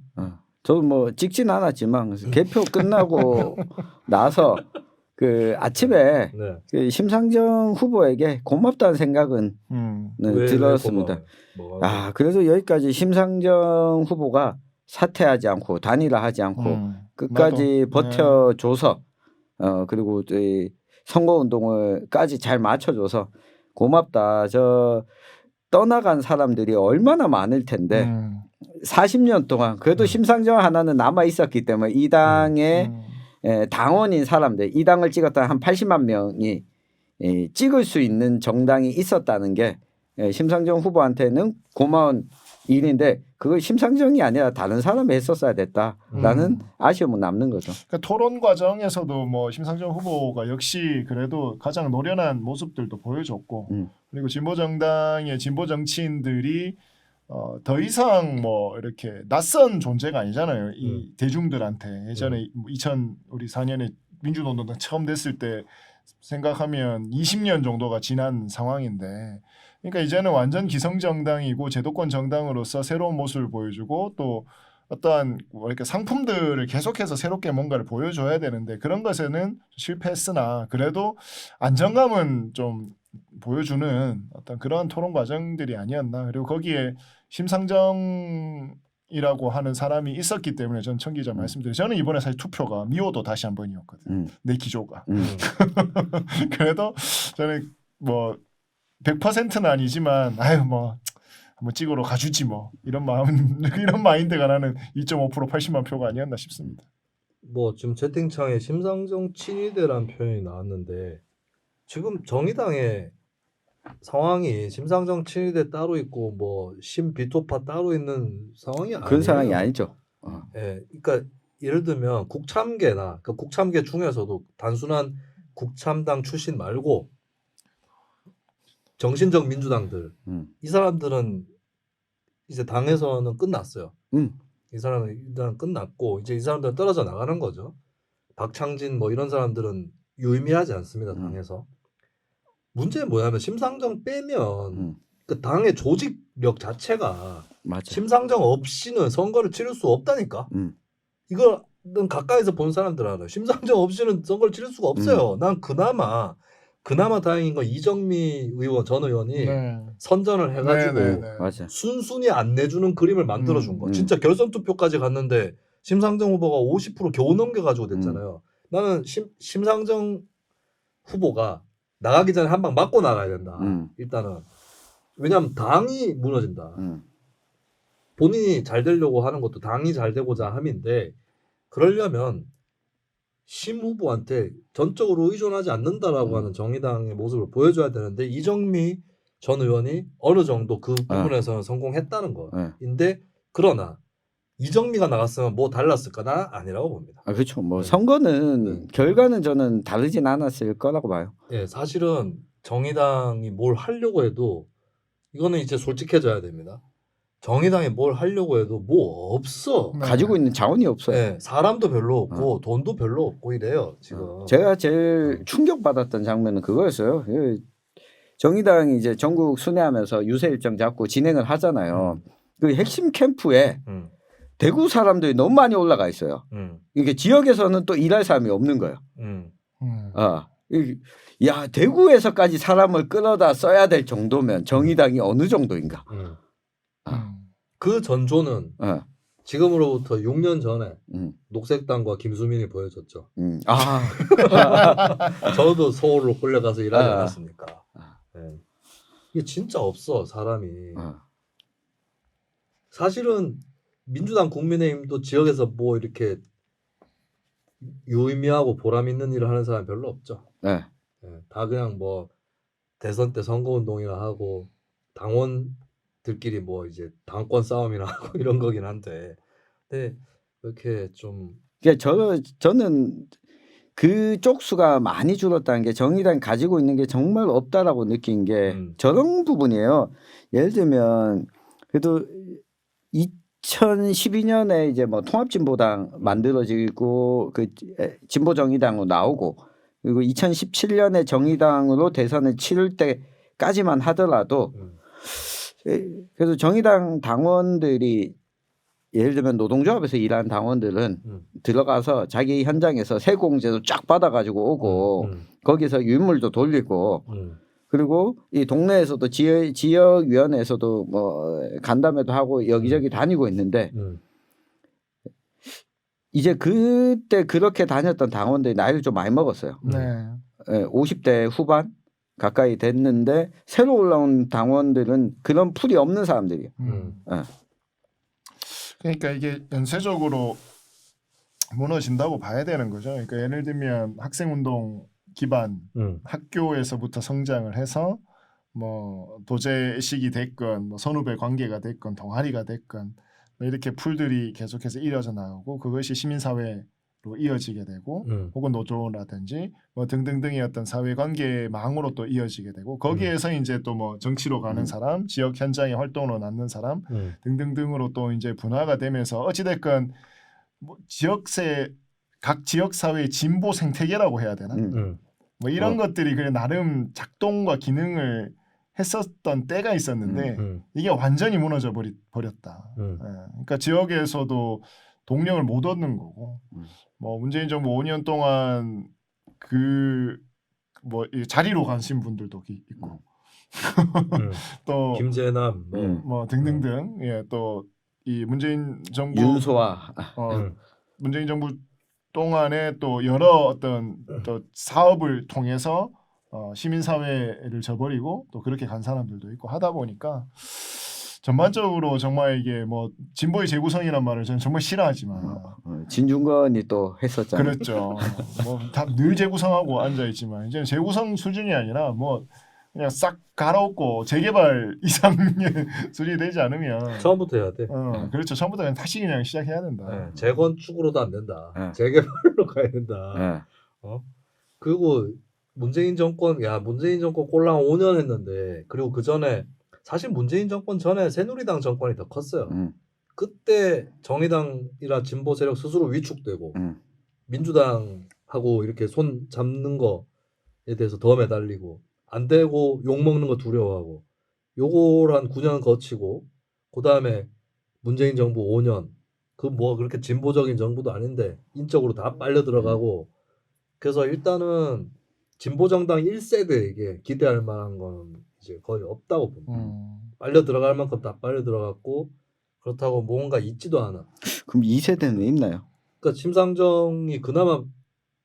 저도 뭐 찍진 않았지만 개표 끝나고 나서 그 아침에 그 심상정 후보에게 고맙다는 생각은 들었습니다. 그래서 여기까지 심상정 후보가 사퇴하지 않고 단일화하지 않고 끝까지 버텨줘서 그리고 선거운동을까지 잘 맞춰줘서 고맙다. 저 떠나간 사람들이 얼마나 많을 텐데 40년 동안 그래도 심상정 하나는 남아 있었기 때문에 이 당의 당원인 사람들, 이 당을 찍었던 한 80만 명이 찍을 수 있는 정당이 있었다는 게 심상정 후보한테는 고마운 일인데 그걸 심상정이 아니라 다른 사람이 했었어야 됐다라는 아쉬움은 남는 거죠. 그러니까 토론 과정에서도 뭐 심상정 후보가 역시 그래도 가장 노련한 모습들도 보여줬고 그리고 진보 정당의 진보 정치인들이 더 이상 뭐 이렇게 낯선 존재가 아니잖아요. 이 대중들한테 예전에 2004년에 민주노동당 처음 됐을 때 생각하면 20년 정도가 지난 상황인데, 그러니까 이제는 완전 기성정당이고 제도권 정당으로서 새로운 모습을 보여주고 또 어떠한 뭐 이렇게 상품들을 계속해서 새롭게 뭔가를 보여줘야 되는데 그런 것에는 실패했으나 그래도 안정감은 좀 보여주는 어떤 그런 토론 과정들이 아니었나. 그리고 거기에 심상정이라고 하는 사람이 있었기 때문에 전 청 기자 말씀드려요. 저는 이번에 사실 투표가 미워도 다시 한 번이었거든요. 내 기조가. 그래도 저는 뭐 100%는 아니지만 아유 뭐 한번 찍으러 가주지 뭐 이런 마음 이런 마인드가 나는 2.5% 80만 표가 아니었나 싶습니다. 뭐 지금 채팅창에 심상정 친위대란 표현이 나왔는데 지금 정의당에 상황이 심상정 친위대 따로 있고 뭐 신비토파 따로 있는 상황이 아니에요. 그런 상황이 아니죠. 예, 그러니까 예를 들면 국참계나 그 국참계 중에서도 단순한 국참당 출신 말고 정신적 민주당들 이 사람들은 이제 당에서는 끝났어요. 이 사람은 일단 끝났고 이제 이 사람들은 떨어져 나가는 거죠. 박창진 뭐 이런 사람들은 유의미하지 않습니다. 당에서. 문제는 뭐냐면 심상정 빼면 그 당의 조직력 자체가 맞아. 심상정 없이는 선거를 치를 수 없다니까. 이거는 가까이서 본 사람들 알아요. 심상정 없이는 선거를 치를 수가 없어요. 난 그나마 다행인 건 이정미 의원 전 의원이 네. 선전을 해가지고 맞아. 순순히 안 내주는 그림을 만들어준 거. 진짜 결선 투표까지 갔는데 심상정 후보가 50% 겨우 넘겨가지고 됐잖아요. 나는 심상정 후보가 나가기 전에 한 방 맞고 나가야 된다. 일단은 왜냐하면 당이 무너진다. 본인이 잘 되려고 하는 것도 당이 잘 되고자 함인데 그러려면 심 후보한테 전적으로 의존하지 않는다라고 하는 정의당의 모습을 보여줘야 되는데 이정미 전 의원이 어느 정도 그 부분에서는 성공했다는 거인데 그러나 이정미가 나갔으면 뭐 달랐을까나 아니라고 봅니다. 그렇죠. 뭐 선거는 결과는 저는 다르진 않았을 거라고 봐요. 예, 사실은 정의당이 뭘 하려고 해도 이거는 이제 솔직해져야 됩니다. 정의당이 뭘 하려고 해도 뭐 없어. 가지고 있는 자원이 없어요. 네, 사람도 별로 없고 돈도 별로 없고 이래요 지금. 제가 제일 충격받았던 장면은 그거였어요. 정의당이 이제 전국 순회하면서 유세 일정 잡고 진행을 하잖아요. 그 핵심 캠프에 대구 사람들이 너무 많이 올라가 있어요. 이게 지역에서는 또 일할 사람이 없는 거예요. 야 대구에서까지 사람을 끌어다 써야 될 정도면 정의당이 어느 정도인가? 그 전조는 지금으로부터 6년 전에 녹색당과 김수민이 보여줬죠. 저도 서울로 끌려가서 일하지 않았습니까? 네. 이게 진짜 없어 사람이. 사실은 민주당 국민의힘도 지역에서 뭐 이렇게 유의미하고 보람 있는 일을 하는 사람 별로 없죠. 네, 다 그냥 뭐 대선 때 선거운동이나 하고 당원들끼리 뭐 이제 당권 싸움이나 하고 이런 거긴 한데, 근데 이렇게 좀. 그러니까 저는 그 쪽수가 많이 줄었다는 게 정의당이 가지고 있는 게 정말 없다라고 느낀 게 저런 부분이에요. 예를 들면 그래도 2012년에 이제 뭐 통합진보당 만들어지고 그 진보정의당으로 나오고 그리고 2017년에 정의당으로 대선을 치를 때까지만 하더라도 그래서 정의당 당원들이 예를 들면 노동조합에서 일하는 당원들은 들어가서 자기 현장에서 세공제도 쫙 받아가지고 오고 거기서 유물도 돌리고 그리고 이 동네에서도 지역위원회에서도 뭐 간담회도 하고 여기저기 다니고 있는데 이제 그때 그렇게 다녔던 당원들이 나이를 좀 많이 먹었어요. 50대 후반 가까이 됐는데 새로 올라온 당원들은 그런 풀이 없는 사람들이에요. 그러니까 이게 연쇄적으로 무너진다고 봐야 되는 거죠. 그러니까 예를 들면 학생운동 기반 학교에서부터 성장을 해서 뭐 도제식이 됐건 뭐 선후배 관계가 됐건 동아리가 됐건 뭐 이렇게 풀들이 계속해서 이어져 나오고 그것이 시민사회로 이어지게 되고 혹은 노조라든지 뭐 등등등의 어떤 사회관계망으로 또 이어지게 되고 거기에서 이제 또 뭐 정치로 가는 사람, 지역 현장에 활동으로 낳는 사람 등등등으로 또 이제 분화가 되면서 어찌됐건 뭐 각 지역 사회의 진보 생태계라고 해야 되나? 뭐 이런 것들이 그래 나름 작동과 기능을 했었던 때가 있었는데 이게 완전히 무너져 버렸다. 그러니까 지역에서도 동력을 못 얻는 거고 뭐 문재인 정부 5년 동안 그 뭐 자리로 가신 분들도 있고 또 김재남 뭐 등등등 또 이 문재인 정부 윤소아 문재인 정부 동안에 또 여러 어떤 또 사업을 통해서 시민사회를 저버리고 또 그렇게 간 사람들도 있고 하다 보니까 전반적으로 정말 이게 뭐 진보의 재구성이란 말을 저는 정말 싫어하지만 진중권이 또 했었잖아요. 그렇죠. 뭐 다 늘 재구성하고 앉아 있지만 이제는 재구성 수준이 아니라 뭐 그냥 싹 갈아엎고 재개발 이상의 수준이 되지 않으면 처음부터 해야 돼. 그렇죠. 처음부터 그냥 다시 그냥 시작해야 된다. 네, 재건축으로도 안 된다. 네. 재개발로 가야 된다. 네. 그리고 문재인 정권 꼴랑 5년 했는데 그리고 그 전에 사실 문재인 정권 전에 새누리당 정권이 더 컸어요. 그때 정의당이나 진보 세력 스스로 위축되고 민주당하고 이렇게 손 잡는 거에 대해서 더 매달리고 안 되고 욕 먹는 거 두려워하고 요걸 한 9년 거치고 그 다음에 문재인 정부 5년 그 뭐 그렇게 진보적인 정부도 아닌데 인적으로 다 빨려 들어가고 그래서 일단은 진보 정당 1세대에게 기대할 만한 건 이제 거의 없다고 봅니다. 빨려 들어갈 만큼 다 빨려 들어갔고 그렇다고 뭔가 있지도 않아. 그럼 2세대는 있나요? 그러니까 심상정이 그나마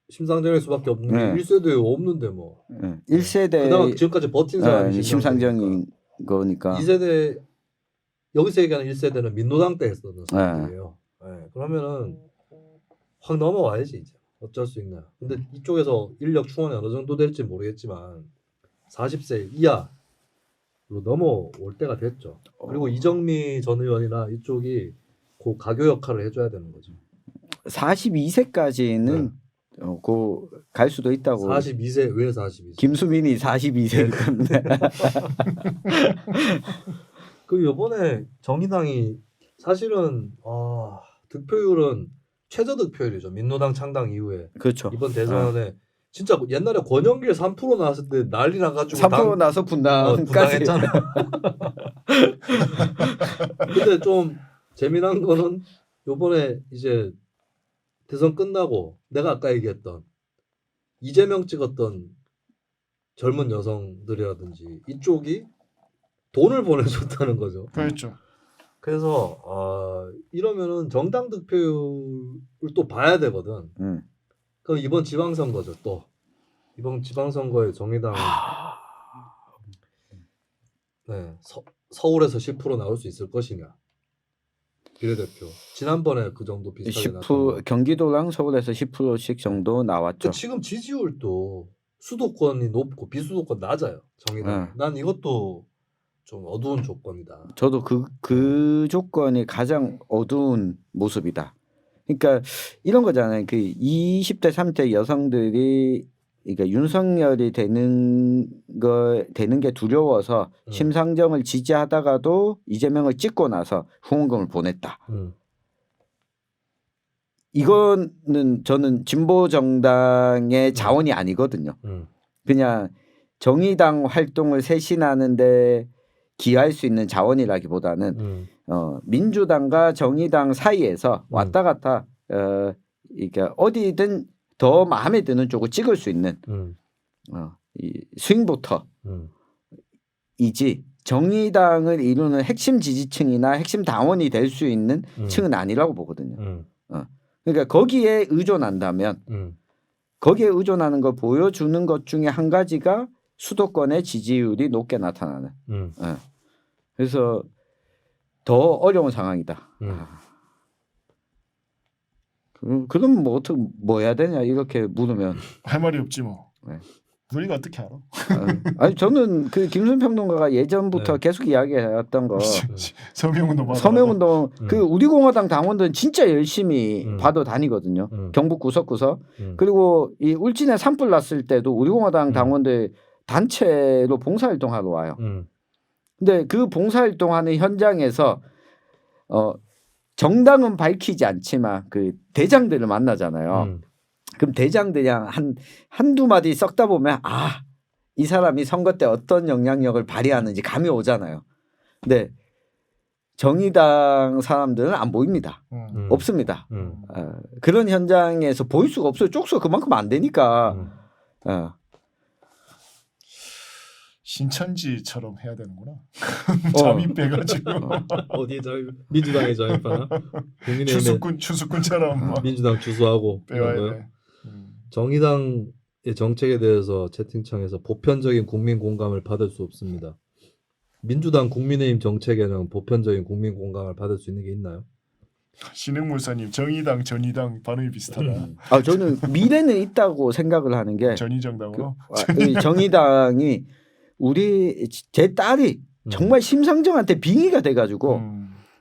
심상정일 수밖에 없는 게 네. 1세대에 없는데 뭐. 1세대 그나마 지금까지 버틴 사람이 심상정인 거니까. 2세대 여기서 얘기하는 1세대는 민노당 때 했었던 사람이에요. 네. 그러면은 확 넘어와야지 이제. 어쩔 수 있나. 근데 이쪽에서 인력 충원이 어느 정도 될지 모르겠지만 40세 이하로 넘어올 때가 됐죠. 그리고 이정미 전 의원이나 이쪽이 그 가교 역할을 해줘야 되는 거죠. 42세까지는 갈 수도 있다고. 42세 왜 42세? 김수민이 42세일 건데. 그 이번에 정의당이 사실은 득표율은 최저 득표율이죠. 민노당 창당 이후에. 그렇죠. 이번 대선에 진짜 옛날에 권영길 3% 나왔을 때 난리 나가지고 3% 나서 분당까지. 분당했잖아. 근데 좀 재미난 거는 이번에 이제 대선 끝나고 내가 아까 얘기했던 이재명 찍었던 젊은 여성들이라든지 이쪽이 돈을 보내줬다는 거죠. 그렇죠. 그래서 이러면은 정당 득표율을 또 봐야 되거든. 그럼 이번 지방선거죠. 또 이번 지방선거에 정의당은 네, 서울에서 10% 나올 수 있을 것이냐. 비례대표. 지난번에 그 정도 비슷하게 10% 경기도랑 서울에서 10%씩 정도 나왔죠. 지금 지지율도 수도권이 높고 비수도권 낮아요. 정의당. 난 이것도 좀 어두운 조건이다. 저도 그 조건이 가장 어두운 모습이다. 그러니까 이런 거잖아요. 그 20대 30대 여성들이 그러니까 윤석열이 되는 게 두려워서 심상정을 지지하다가도 이재명을 찍고 나서 후원금을 보냈다. 이거는 저는 진보 정당의 자원이 아니거든요. 그냥 정의당 활동을 쇄신하는데 기여할 수 있는 자원이라기보다는 민주당과 정의당 사이에서 왔다 갔다 이게 어디든 더 마음에 드는 쪽을 찍을 수 있는 이 스윙보터 이지 정의당을 이루는 핵심 지지층이나 핵심 당원이 될 수 있는 층은 아니라고 보거든요. 그러니까 거기에 의존한다면 거기에 의존하는 걸 보여주는 것 중에 한 가지가 수도권의 지지율이 높게 나타나는. 그래서 더 어려운 상황이다. 그럼 뭐 어떻게 뭐 해야 되냐 이렇게 물으면 할 말이 없지 뭐. 네. 우리가 어떻게 알아? 아니 저는 그 김순 평론가가 예전부터 계속 이야기해왔던 거 서명운동 그 우리공화당 당원들은 진짜 열심히 봐도 다니거든요. 경북 구석구석 그리고 이 울진에 산불 났을 때도 우리공화당 당원들 단체로 봉사활동하러 와요. 근데 그 봉사활동하는 현장에서 정당은 밝히지 않지만 그 대장들을 만나잖아요. 그럼 대장들이 한두 마디 썩다 보면 이 사람이 선거 때 어떤 영향력을 발휘하는지 감이 오잖아요. 근데 정의당 사람들은 안 보입니다. 없습니다. 그런 현장에서 보일 수가 없어요. 쪽수가 그만큼 안 되니까. 신천지처럼 해야 되는구나. 잠입해가지고 어디에 잠입? 민주당에 잠입하나? 추수꾼처럼 민주당 주수하고 빼와야 돼. 정의당의 정책에 대해서 채팅창에서 보편적인 국민 공감을 받을 수 없습니다. 민주당 국민의힘 정책에는 보편적인 국민 공감을 받을 수 있는 게 있나요? 신흥물사님 정의당 전의당 발음이 비슷하다. 저는 미래는 있다고 생각을 하는 게 전의정당으로 정의당이 제 딸이 정말 심상정한테 빙의가 돼가지고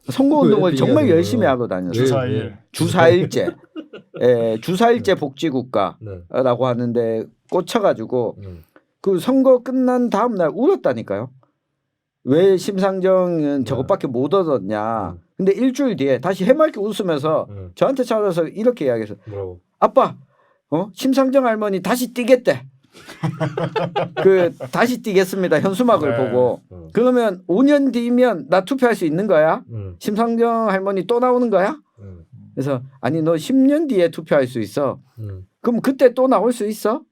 선거운동을 왜 정말 빙의가 열심히 돼요? 하고 다녔어요. 주사일. 주사일제, 주사일제 복지국가라고 네. 하는데 꽂혀가지고 그 선거 끝난 다음 날 울었다니까요. 왜 심상정은 저것밖에 못 얻었냐. 근데 일주일 뒤에 다시 해맑게 웃으면서 저한테 찾아서 이렇게 이야기해서 뭐라고? 아빠, 심상정 할머니 다시 뛰겠대. 다시 뛰겠습니다. 현수막을 네. 보고. 그러면 5년 뒤면 나 투표할 수 있는 거야? 심상정 할머니 또 나오는 거야? 그래서 아니 너 10년 뒤에 투표할 수 있어. 그럼 그때 또 나올 수 있어?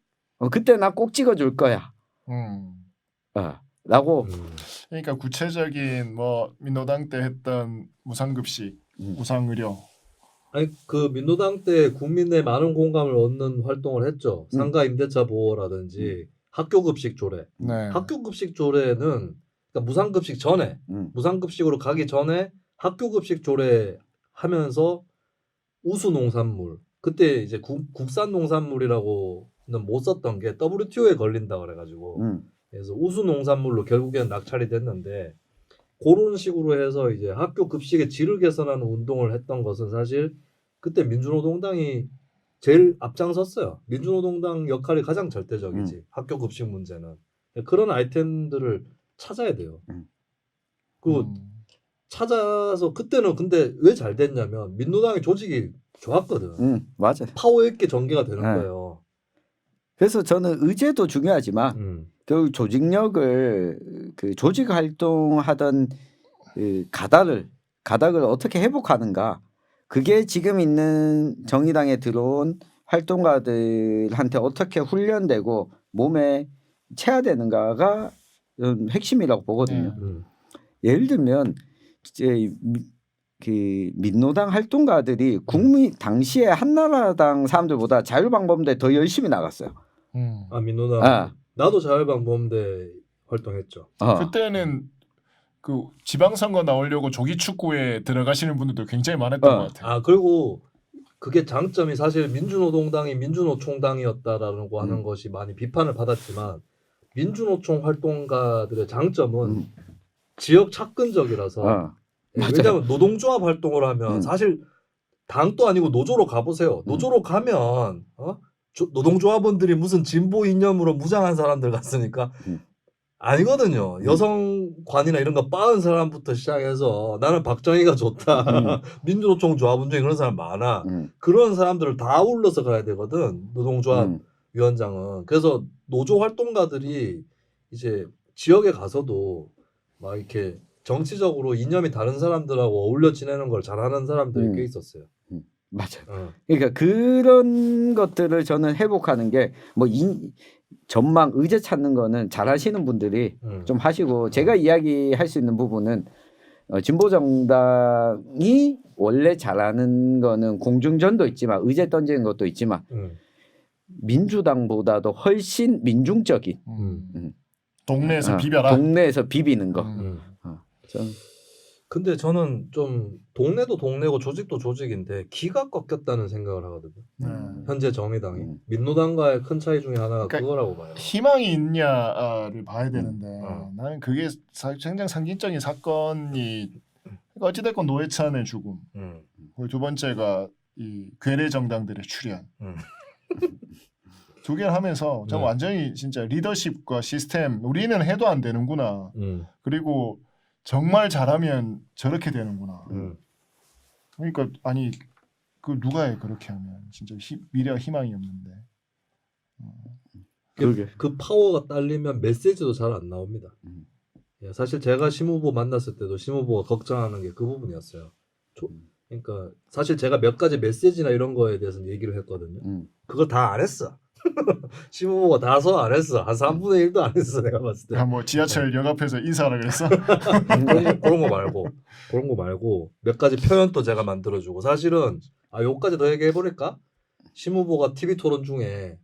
그때 나 꼭 찍어줄 거야. 라고. 그러니까 구체적인 뭐 민노당 때 했던 무상급식, 무상의료. 아니 그 민노당 때 국민의 많은 공감을 얻는 활동을 했죠. 상가 임대차 보호라든지 학교급식 조례. 네. 학교급식 조례는 그러니까 무상급식 전에 무상급식으로 가기 전에 학교급식 조례 하면서 우수농산물 그때 이제 국산 농산물이라고는 못 썼던 게 WTO에 걸린다 그래가지고 그래서 우수농산물로 결국에는 낙찰이 됐는데 그런 식으로 해서 이제 학교 급식의 질을 개선하는 운동을 했던 것은 사실 그때 민주노동당이 제일 앞장섰어요. 민주노동당 역할이 가장 절대적이지. 학교 급식 문제는. 그런 아이템들을 찾아야 돼요. 그 찾아서 그때는 근데 왜 잘 됐냐면 민노당의 조직이 좋았거든. 맞아. 파워 있게 전개가 되는 네. 거예요. 그래서 저는 의제도 중요하지만 그 조직력을 그 조직 활동하던 그 가닥을 어떻게 회복하는가 그게 지금 있는 정의당에 들어온 활동가들한테 어떻게 훈련되고 몸에 체화되는가가 핵심이라고 보거든요. 예를 들면 이제 그 민노당 활동가들이 국민 당시에 한나라당 사람들보다 자유방법대 더 열심히 나갔어요. 아 민노당. 나도 자유방법대 활동했죠. 그때는 그 지방선거 나오려고 조기축구에 들어가시는 분들도 굉장히 많았던 것 같아요. 아 그리고 그게 장점이 사실 민주노동당이 민주노총당이었다라고 하는 것이 많이 비판을 받았지만 민주노총 활동가들의 장점은 지역 착근적이라서 왜냐하면 노동조합 활동을 하면 사실 당도 아니고 노조로 가보세요. 노조로 가면 노동조합원들이 무슨 진보 이념으로 무장한 사람들 같으니까 아니거든요. 여성관이나 이런 거 빠은 사람부터 시작해서 나는 박정희가 좋다. 민주노총 조합원 중에 그런 사람 많아. 그런 사람들을 다 울러서 가야 되거든. 노동조합 위원장은. 그래서 노조 활동가들이 이제 지역에 가서도 막 이렇게 정치적으로 이념이 다른 사람들하고 어울려 지내는 걸 잘하는 사람들이 꽤 있었어요. 맞아요. 그러니까 그런 것들을 저는 회복하는 게 뭐 전망 의제 찾는 거는 잘하시는 분들이 좀 하시고 제가 이야기할 수 있는 부분은 진보 정당이 원래 잘하는 거는 공중전도 있지만 의제 던지는 것도 있지만 민주당보다도 훨씬 민중적인 동네에서 비벼라. 동네에서 비비는 거. 근데 저는 좀 동네도 동네고 조직도 조직인데 기가 꺾였다는 생각을 하거든요. 현재 정의당이 민노당과의 큰 차이 중에 하나가 그러니까 그거라고 봐요. 희망이 있냐를 봐야 되는데 나는 그게 굉장히 상징적인 사건이 어찌됐건 노회찬의 죽음 그리고 두 번째가 이 괴뢰 정당들의 출현 두 개를 하면서 좀 완전히 진짜 리더십과 시스템 우리는 해도 안 되는구나 그리고 정말 잘하면 저렇게 되는구나. 그러니까 아니 그 누가 해 그렇게 하면 진짜 미래와 희망이 없는데. 그 파워가 딸리면 메시지도 잘 안 나옵니다. 사실 제가 심 후보 만났을 때도 심 후보가 걱정하는 게 그 부분이었어요. 그러니까 사실 제가 몇 가지 메시지나 이런 거에 대해서 얘기를 했거든요. 그걸 다 안 했어. 심 후보가 다소 안 했어. 한 3분의 1도 안 했어. 내가 봤을 때. 뭐 지하철 역 앞에서 인사하라 그랬어? 그런 거 말고 몇 가지 표현도 제가 만들어주고 사실은 요까지 더 얘기해버릴까? 심 후보가 TV 토론 중에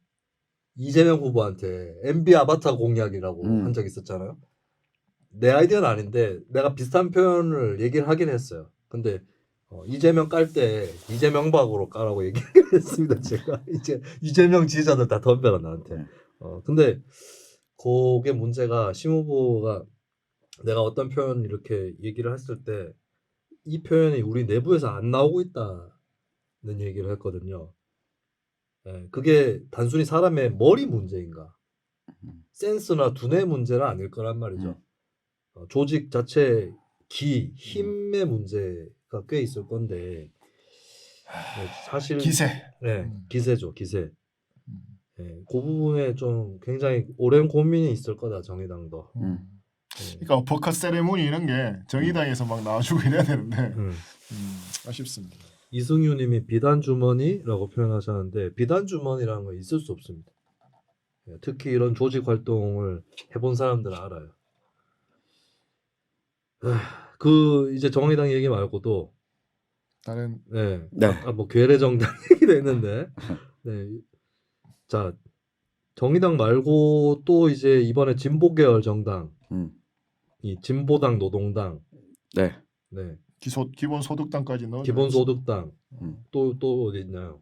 이재명 후보한테 MB 아바타 공약이라고 한 적이 있었잖아요. 내 아이디어는 아닌데 내가 비슷한 표현을 얘기를 하긴 했어요. 근데 이재명 깔 때 이재명박으로 까라고 얘기를 했습니다. 제가 이제 이재명 지지자들 다 덤벼라 나한테. 근데 그게 문제가 심 후보가 내가 어떤 표현 이렇게 얘기를 했을 때 이 표현이 우리 내부에서 안 나오고 있다는 얘기를 했거든요. 예, 그게 단순히 사람의 머리 문제인가? 센스나 두뇌 문제는 아닐 거란 말이죠. 조직 자체 힘의 문제가 꽤 있을 건데 사실 기세. 네, 기세죠, 기세. 네, 그 부분에 좀 굉장히 오랜 고민이 있을 거다 정의당도. 네. 그러니까 어퍼컷 세레모니 이런 게 정의당에서 막 나와주고 이래야 되는데 아쉽습니다. 이승유님이 비단 주머니라고 표현하셨는데 비단 주머니라는 건 있을 수 없습니다. 네, 특히 이런 조직 활동을 해본 사람들은 알아요. 그 이제 정의당 얘기 말고도 다른 네, 네. 아까 뭐 괴뢰정당 얘기도 했는데, 네, 자 정의당 말고 또 이제 이번에 진보 계열 정당, 이 진보당, 노동당, 네, 네, 기본소득당까지 넣어. 기본소득당, 또 어디 있나요?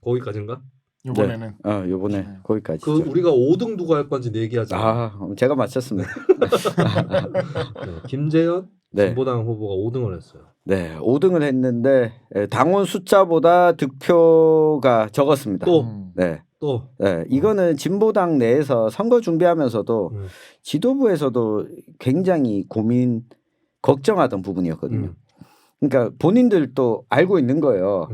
거기까지인가? 이번에는 요번에 네. 거기까지. 그 우리가 5등 누가 할 건지 내기하자. 제가 맞췄습니다. 네, 김재현 네. 진보당 후보가 5등을 했어요. 네, 5등을 했는데 당원 숫자보다 득표가 적었습니다. 네. 네, 이거는 진보당 내에서 선거 준비하면서도 지도부에서도 굉장히 걱정하던 부분이었거든요. 그러니까 본인들도 알고 있는 거예요.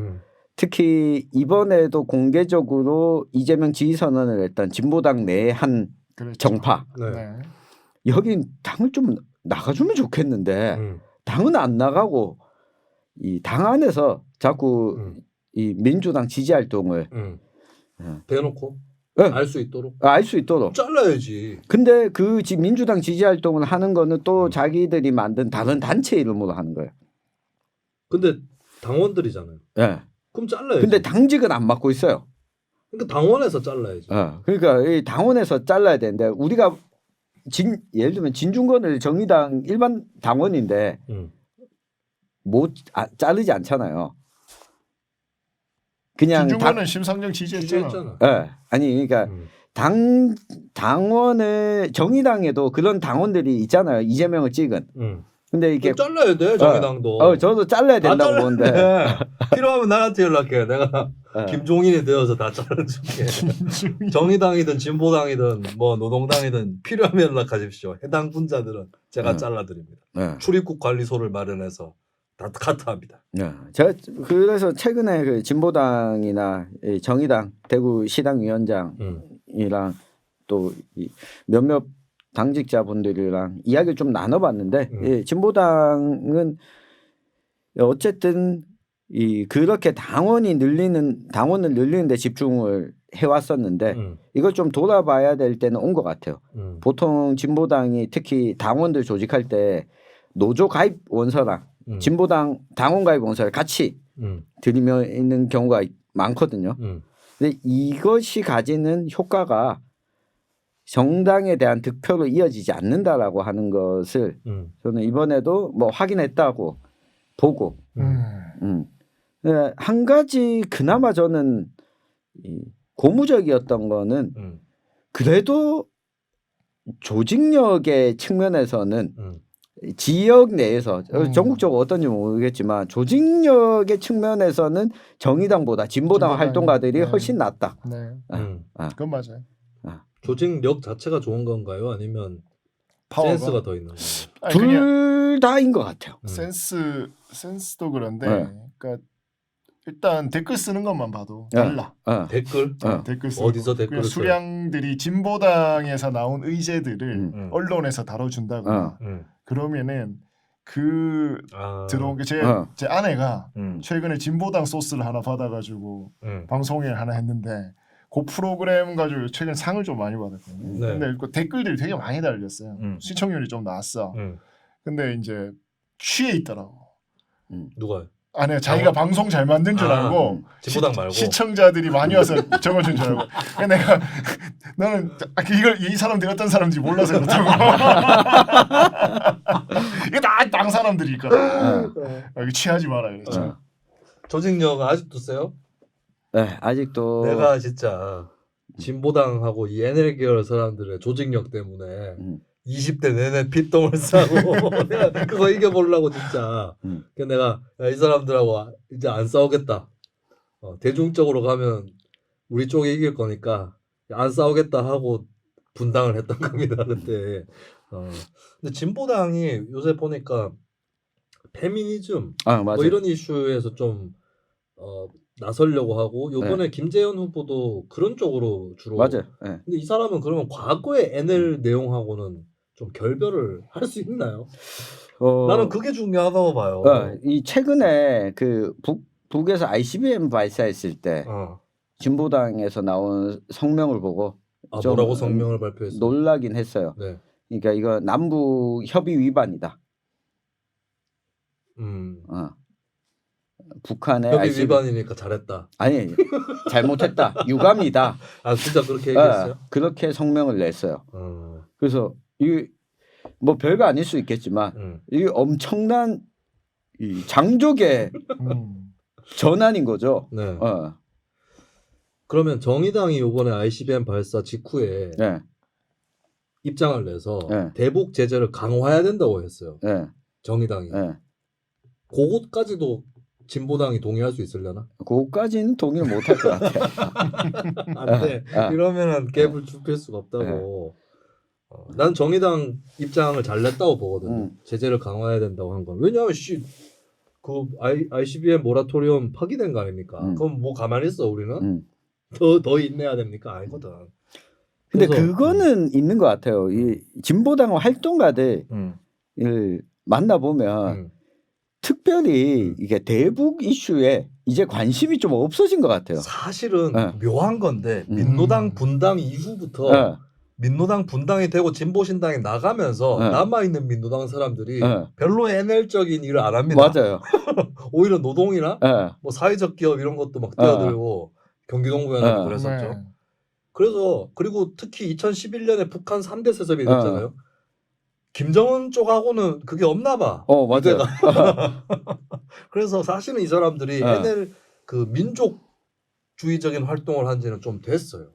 특히 이번에도 공개적으로 이재명 지지 선언을 했던 진보당 내의 한 그렇죠. 정파. 네. 여긴 당을 좀 나가주면 좋겠는데 당은 안 나가고 이 당 안에서 자꾸 이 민주당 지지 활동을 대놓고 네. 알 수 있도록 알 수 있도록 잘라야지. 근데 그 민주당 지지 활동을 하는 거는 또 자기들이 만든 다른 단체 이름으로 하는 거예요. 근데 당원들이잖아요. 네. 그럼 잘라야지. 근데 당직은 안 맡고 있어요. 그러니까 당원에서 잘라야지. 그러니까 이 당원에서 잘라야 되는데 우리가 예를 들면 진중권을 정의당 일반 당원인데 자르지 않잖아요. 그냥 진중권은 심상정 지지했잖아. 네. 아니 그러니까 당원을 정의당에도 그런 당원들이 있잖아요. 이재명을 찍은. 근데 이게 잘라야 돼 정의당도. 저도 잘라야 된다고 보는데 필요하면 나한테 연락해. 내가 김종인이 되어서 다 잘라줄게. 정의당이든 진보당이든 뭐 노동당이든 필요하면 연락하십시오. 해당 분자들은 제가 잘라드립니다. 출입국 관리소를 마련해서 다 카트합니다. 제가 그래서 최근에 그 진보당이나 정의당 대구 시당위원장이랑 또 몇몇 당직자분들이랑 이야기를 좀 나눠봤는데 진보당은 어쨌든 그렇게 당원을 늘리는 데 집중을 해왔었는데 이걸 좀 돌아봐야 될 때는 온 것 같아요. 보통 진보당이 특히 당원들 조직할 때 노조 가입 원서랑 진보당 당원 가입 원서를 같이 들이며 있는 경우가 많거든요. 근데 이것이 가지는 효과가 정당에 대한 득표로 이어지지 않는다라고 하는 것을 저는 이번에도 뭐 확인했다고 보고 한 가지 그나마 저는 고무적이었던 거는 그래도 조직력의 측면에서는 지역 내에서 전국적으로 어떤지 모르겠지만 조직력의 측면에서는 정의당보다 진보당 활동가들이 훨씬 낫다. 네. 그건 맞아요. 조직력 자체가 좋은 건가요? 아니면 파워가? 센스가 더 있는 건가요? 둘 다인 것 같아요. 센스도 그런데 그러니까 일단 댓글 쓰는 것만 봐도 달라. 댓글? 댓글 쓰는 어디서 댓글을 써요? 수량들이 진보당에서 나온 의제들을 언론에서 다뤄준다거나 그러면은 들어온 게 제 아내가 최근에 진보당 소스를 하나 받아가지고 방송을 하나 했는데 그 프로그램 가지고 최근 상을 좀 많이 받았거든요. 근데 그 댓글들이 되게 많이 달렸어요. 시청률이 좀 나왔어. 근데 이제 취해 있더라고. 누가요? 아니 자기가 방송 잘 만든 줄 알고 진보당 말고 시청자들이 많이 와서 적어준 줄 알고. 내가 너는 이 사람들이 어떤 사람인지 몰라서 그렇다고. 이게 다 당 사람들이 있거든. 취하지 마라 그랬죠. 조직력 아직도 세요? 네, 아직도 내가 진짜 진보당하고 이 NL 계열 사람들의 조직력 때문에 20대 내내 핏똥을 싸고 내가 그거 이겨보려고 진짜. 그래서 내가 야, 이 사람들하고 이제 안 싸우겠다. 대중적으로 가면 우리 쪽이 이길 거니까 안 싸우겠다 하고 분당을 했던 겁니다. 그때. 근데 진보당이 요새 보니까 페미니즘 뭐 이런 이슈에서 좀 나서려고 하고 요번에 김재현 후보도 그런 쪽으로 주로. 맞아요. 네. 근데 이 사람은 그러면 과거의 NL 내용하고는 좀 결별을 할 수 있나요? 나는 그게 중요하다고 봐요. 이 최근에 그 북에서 ICBM 발사했을 때 진보당에서 나온 성명을 보고 좀 뭐라고 성명을 발표했어요? 놀라긴 했어요. 네. 그러니까 이거 남북 협의 위반이다. 북한의 협의 위반이니까 잘했다. 아니 잘못했다. 유감이다. 진짜 그렇게 얘기했어요? 그렇게 성명을 냈어요. 그래서 이 뭐 별거 아닐 수 있겠지만 이게 엄청난 이 장족의 전환인 거죠. 네. 그러면 정의당이 이번에 ICBM 발사 직후에 입장을 내서 대북 제재를 강화해야 된다고 했어요. 정의당이. 그것까지도 진보당이 동의할 수 있으려나? 그것까지는 동의를 못할 것 같아요. 안 돼. 이러면은 갭을 좁힐 수가 없다고. 난 정의당 입장을 잘 냈다고 보거든요. 제재를 강화해야 된다고 한 건. 왜냐하면 그 ICBM 모라토리엄 파기된 거 아닙니까? 그럼 뭐 가만히 있어 우리는? 더 인내해야 됩니까? 아니거든. 근데 그거는 있는 것 같아요. 이 진보당 활동가들 만나보면 특별히 이게 대북 이슈에 이제 관심이 좀 없어진 것 같아요. 사실은 묘한 건데 민노당 분당 이후부터 민노당 분당이 되고 진보신당이 나가면서 남아있는 민노당 사람들이 별로 NL적인 일을 안 합니다. 맞아요. 오히려 노동이나 뭐 사회적 기업 이런 것도 막 뛰어들고 경기동부연합 그랬었죠. 그래서 그리고 특히 2011년에 북한 3대 세습이 됐잖아요. 김정은 쪽하고는 그게 없나 봐. 맞아요. 그래서 사실은 이 사람들이 NL 그 민족주의적인 활동을 한 지는 좀 됐어요.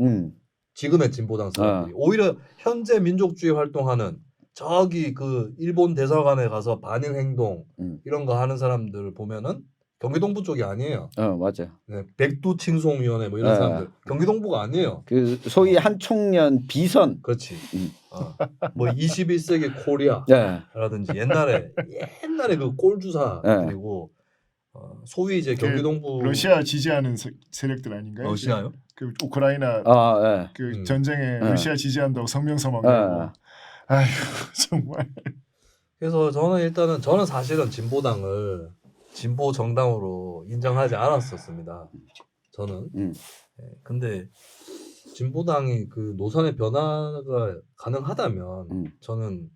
지금의 진보당 사람들이. 오히려 현재 민족주의 활동하는 저기 그 일본 대사관에 가서 반일 행동 이런 거 하는 사람들 보면은 경기동부 쪽이 아니에요. 맞아요. 네, 백두칭송위원회 뭐 이런 사람들 경기동부가 아니에요. 그 소위 한총련 비선. 그렇지. 뭐 21세기 코리아라든지 옛날에 그 꼴주사 그리고 소위 이제 경기동부 러시아 지지하는 세력들 아닌가요? 러시아요? 그 우크라이나 그 전쟁에 러시아 지지한다고 성명서만 내고. 아휴 정말. 그래서 저는 사실은 진보당을 진보 정당으로 인정하지 않았었습니다. 저는. 근데 진보당이 그 노선의 변화가 가능하다면 저는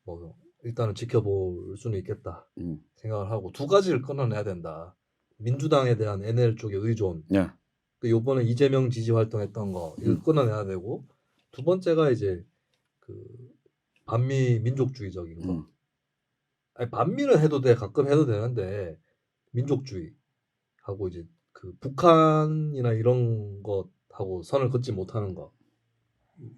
뭐 일단은 지켜볼 수는 있겠다 생각을 하고 두 가지를 끊어내야 된다. 민주당에 대한 NL 쪽의 의존. 그 요번에 이재명 지지 활동했던 거 이걸 끊어내야 되고 두 번째가 이제 그 반미 민족주의적인 거. 아니, 반미는 해도 돼. 가끔 해도 되는데 민족주의하고 이제 그 북한이나 이런 것하고 선을 긋지 못하는 거.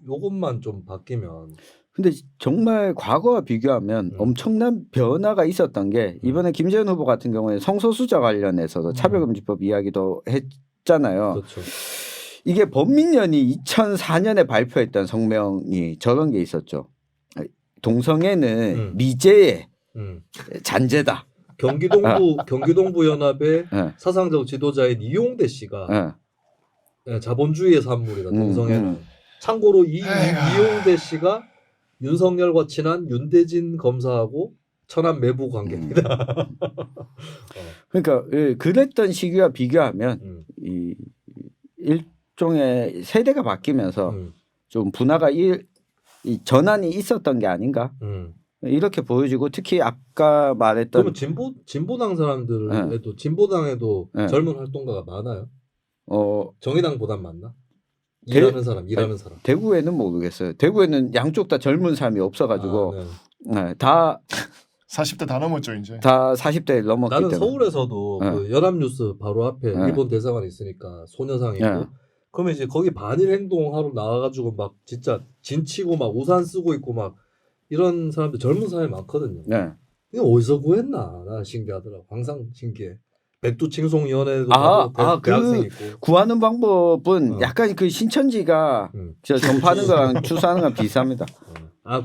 요것만 좀 바뀌면. 근데 정말 과거와 비교하면 엄청난 변화가 있었던 게 이번에 김재현 후보 같은 경우에 성소수자 관련해서도 차별금지법 이야기도 했잖아요. 그렇죠. 이게 범민련이 2004년에 발표했던 성명이 저런 게 있었죠. 동성애는 미제의 잔재다. 경기동부 연합의 사상적 지도자인 이용대 씨가 자본주의의 산물이다. 동성애는. 참고로 이용대 씨가 윤석열과 친한 윤대진 검사하고 천안 매부 관계입니다. 그러니까 그랬던 시기와 비교하면 이 일종의 세대가 바뀌면서 좀 분화가 이 전환이 있었던 게 아닌가 이렇게 보여지고 특히 아까 말했던 그러면 진보당 사람들에도 진보당에도 젊은 활동가가 많아요? 정의당보단 많나? 일하는 사람. 대구에는 모르겠어요. 대구에는 양쪽 다 젊은 사람이 없어가지고 다 40대 다 넘었죠 이제. 다 40대 넘었기 나는 때문에. 서울에서도 그 연합뉴스 바로 앞에 일본 대사관이 있으니까 소녀상 있고 그러면 이제 거기 반일 행동하러 나와가지고 막 진짜 진치고 막 우산 쓰고 있고 막 이런 사람들 젊은 사람이 많거든요. 네. 이거 어디서 구했나? 나는 신기하더라고. 항상 신기해. 백두青송위원회도 그 대학생 있고. 구하는 방법은 약간 그 신천지가 저 전파하는 거랑 추수하는 거랑 비슷합니다.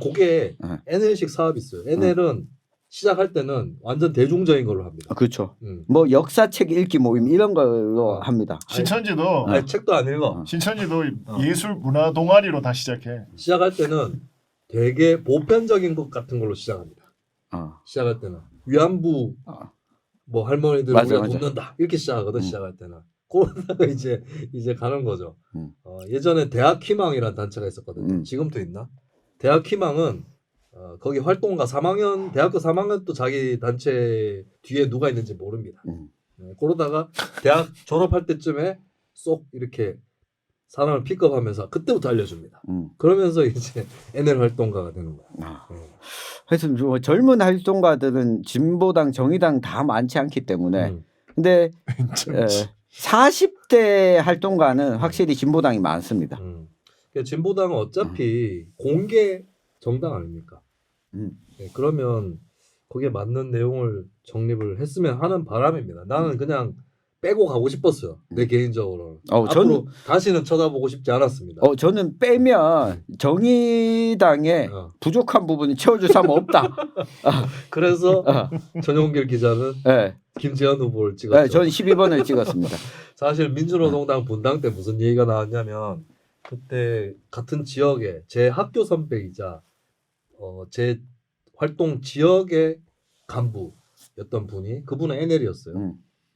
그게 NL식 사업이 있어요. NL은 시작할 때는 완전 대중적인 걸로 합니다. 그렇죠. 뭐 역사책 읽기 모임 이런 걸로 합니다. 신천지도 책도 안 읽어. 신천지도 예술 문화 동아리로 다 시작해. 시작할 때는 되게 보편적인 것 같은 걸로 시작합니다. 시작할 때는 위안부 뭐 할머니들 우리가 돕는다 이렇게 시작하거든. 시작할 때는 그러다가 이제 가는 거죠. 예전에 대학희망이라는 단체가 있었거든요. 지금도 있나? 대학희망은 거기 활동가 3학년 대학교 3학년 또 자기 단체 뒤에 누가 있는지 모릅니다. 그러다가 대학 졸업할 때쯤에 쏙 이렇게 사람을 픽업하면서 그때부터 알려줍니다. 그러면서 이제 NL 활동가가 되는 거야. 그래서 뭐 젊은 활동가들은 진보당, 정의당 다 많지 않기 때문에 근데 40대 활동가는 확실히 진보당이 많습니다. 그러니까 진보당은 어차피 공개 정당 아닙니까? 네, 그러면 거기에 맞는 내용을 정립을 했으면 하는 바람입니다. 나는 그냥 빼고 가고 싶었어요. 내 개인적으로는. 앞으로 다시는 쳐다보고 싶지 않았습니다. 저는 빼면 정의당의 부족한 부분이 채워줄 사람 없다. 그래서 전용길 기자는 김재현 후보를 찍었죠. 네, 저는 12번을 찍었습니다. 사실 민주노동당 분당 때 무슨 얘기가 나왔냐면 그때 같은 지역에 제 학교 선배이자 제 활동 지역의 간부였던 분이 그분은 NL이었어요.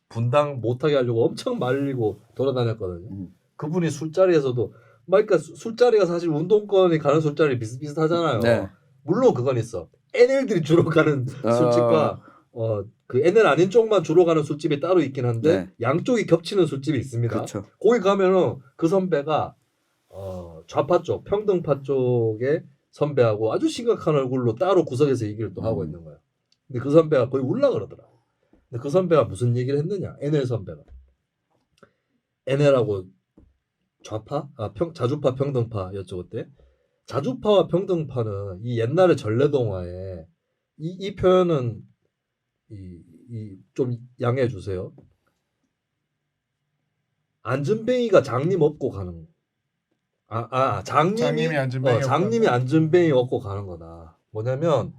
분당 못하게 하려고 엄청 말리고 돌아다녔거든요. 그분이 술자리에서도 그러니까 술자리가 사실 운동권이 가는 술자리 비슷비슷하잖아요. 네. 물론 그건 있어. NL들이 주로 가는 술집과 그 NL 아닌 쪽만 주로 가는 술집이 따로 있긴 한데 양쪽이 겹치는 술집이 있습니다. 그렇죠. 거기 가면은 그 선배가 좌파 쪽 평등파 쪽의 선배하고 아주 심각한 얼굴로 따로 구석에서 얘기를 또 하고 있는 거예요. 근데 그 선배가 거의 울라 그러더라. 근데 그 선배가 무슨 얘기를 했느냐? NL 선배가 NL하고 좌파, 자주파, 평등파 여쭤봤대. 자주파와 평등파는 이 옛날의 전래동화에 이 표현은 좀 양해해 주세요. 안전뱅이가 장님 업고 가는 장님이 안전뱅이 업고 가는 거다. 뭐냐면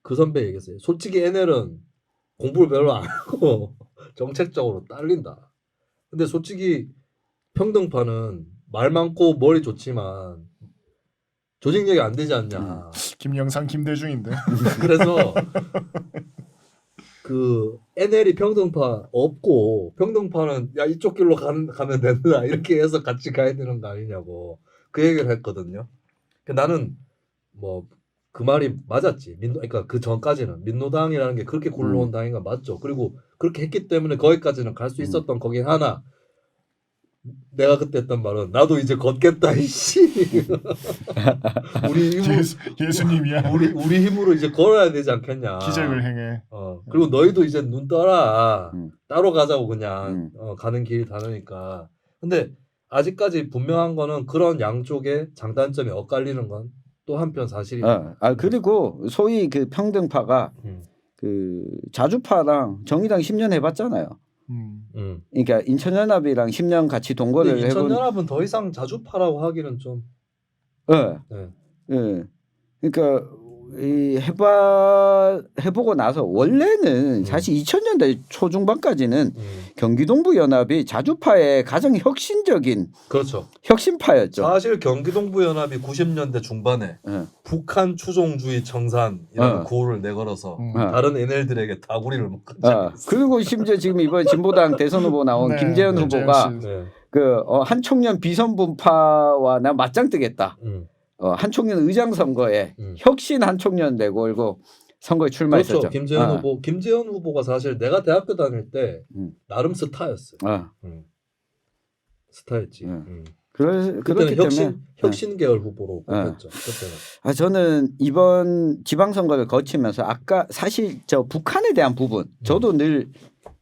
그 선배 얘기했어요. 솔직히 NL은 공부를 별로 안 하고 정책적으로 딸린다. 근데 솔직히 평등파는 말 많고 머리 좋지만 조직력이 안 되지 않냐. 김영삼, 김대중인데. 그래서 그 NL이 평등파 없고 평등파는 야 이쪽 길로 가면 된다 이렇게 해서 같이 가야 되는 거 아니냐고 그 얘기를 했거든요. 나는 뭐 그 말이 맞았지. 그러니까 그 전까지는 민노당이라는 게 그렇게 굴러온 당인 건 맞죠. 그리고 그렇게 했기 때문에 거기까지는 갈 수 있었던 거긴 하나. 내가 그때 했던 말은 나도 이제 걷겠다 이씨. 우리 힘으로 예수님이야. 우리 힘으로 이제 걸어야 되지 않겠냐. 기적을 행해. 그리고 너희도 이제 눈 떠라. 따로 가자고 그냥 가는 길이 다르니까. 근데 아직까지 분명한 거는 그런 양쪽의 장단점이 엇갈리는 건 또 한편 사실이다. 그리고 소위 그 평등파가 그 자주파랑 정의당 10년 해봤잖아요. 그러니까 인천연합이랑 10년 같이 동거를 해본. 인천연합은 더 이상 자주파라고 하기는 좀. 그러니까 해보고 나서 원래는 사실 2000년대 초중반까지는 경기동부 연합이 자주파의 가장 혁신적인 혁신파였죠. 사실 경기동부 연합이 90년대 중반에 북한 추종주의 청산이라는 구호를 내걸어서 다른 NL들에게 다구리를 먹었죠. 그리고 심지어 지금 이번 진보당 대선 후보 나온 김재현 후보가 그 한총련 비선분파와 나 맞짱 뜨겠다. 한총련 의장 선거에 혁신 한총련 내걸고 선거에 출마했었죠. 그렇죠. 김재현 후보가 사실 내가 대학교 다닐 때 나름 스타였어요. 스타였지. 그렇기 때문에 혁신 계열 후보로 뽑혔죠. 그때는. 저는 이번 지방선거를 거치면서 아까 사실 저 북한에 대한 부분 저도 늘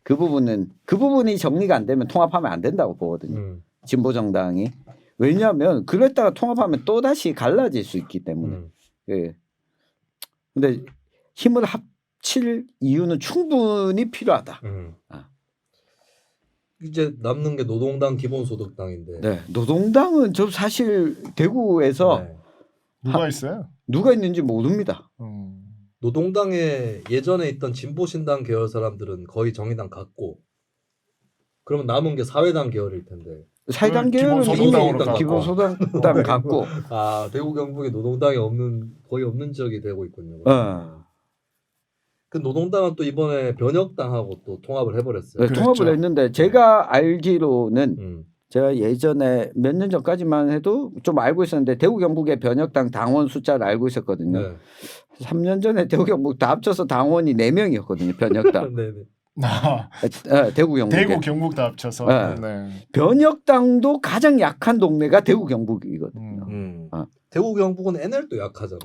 그 부분이 정리가 안 되면 통합하면 안 된다고 보거든요. 진보 정당이. 왜냐하면 그랬다가 통합하면 또 다시 갈라질 수 있기 때문에. 예. 근데 힘을 합칠 이유는 충분히 필요하다. 이제 남는 게 노동당 기본소득당인데. 네. 노동당은 저 사실 대구에서 네. 누가 있어요? 누가 있는지 모릅니다. 노동당에 예전에 있던 진보신당 계열 사람들은 거의 정의당 같고, 그러면 남은 게 사회당 계열일 텐데. 사회당 계열은 기본소득당으로 이미 기본소득당 갖고. 아, 대구 경북에 노동당이 거의 없는 지역이 되고 있군요. 그 노동당은 또 이번에 변혁당하고 또 통합을 해버렸어요. 네, 통합을 했는데 제가 알기로는 제가 예전에 몇 년 전까지만 해도 좀 알고 있었는데 대구 경북의 변혁당 당원 숫자를 알고 있었거든요. 네. 3년 전에 대구 경북 다 합쳐서 당원이 4명이었거든요. 변혁당. 네네. 대구 경북. 대구 경북 다 합쳐서. 네. 네. 변혁당도 가장 약한 동네가 대구 경북이거든요. 대구 경북은 NL도 약하잖아.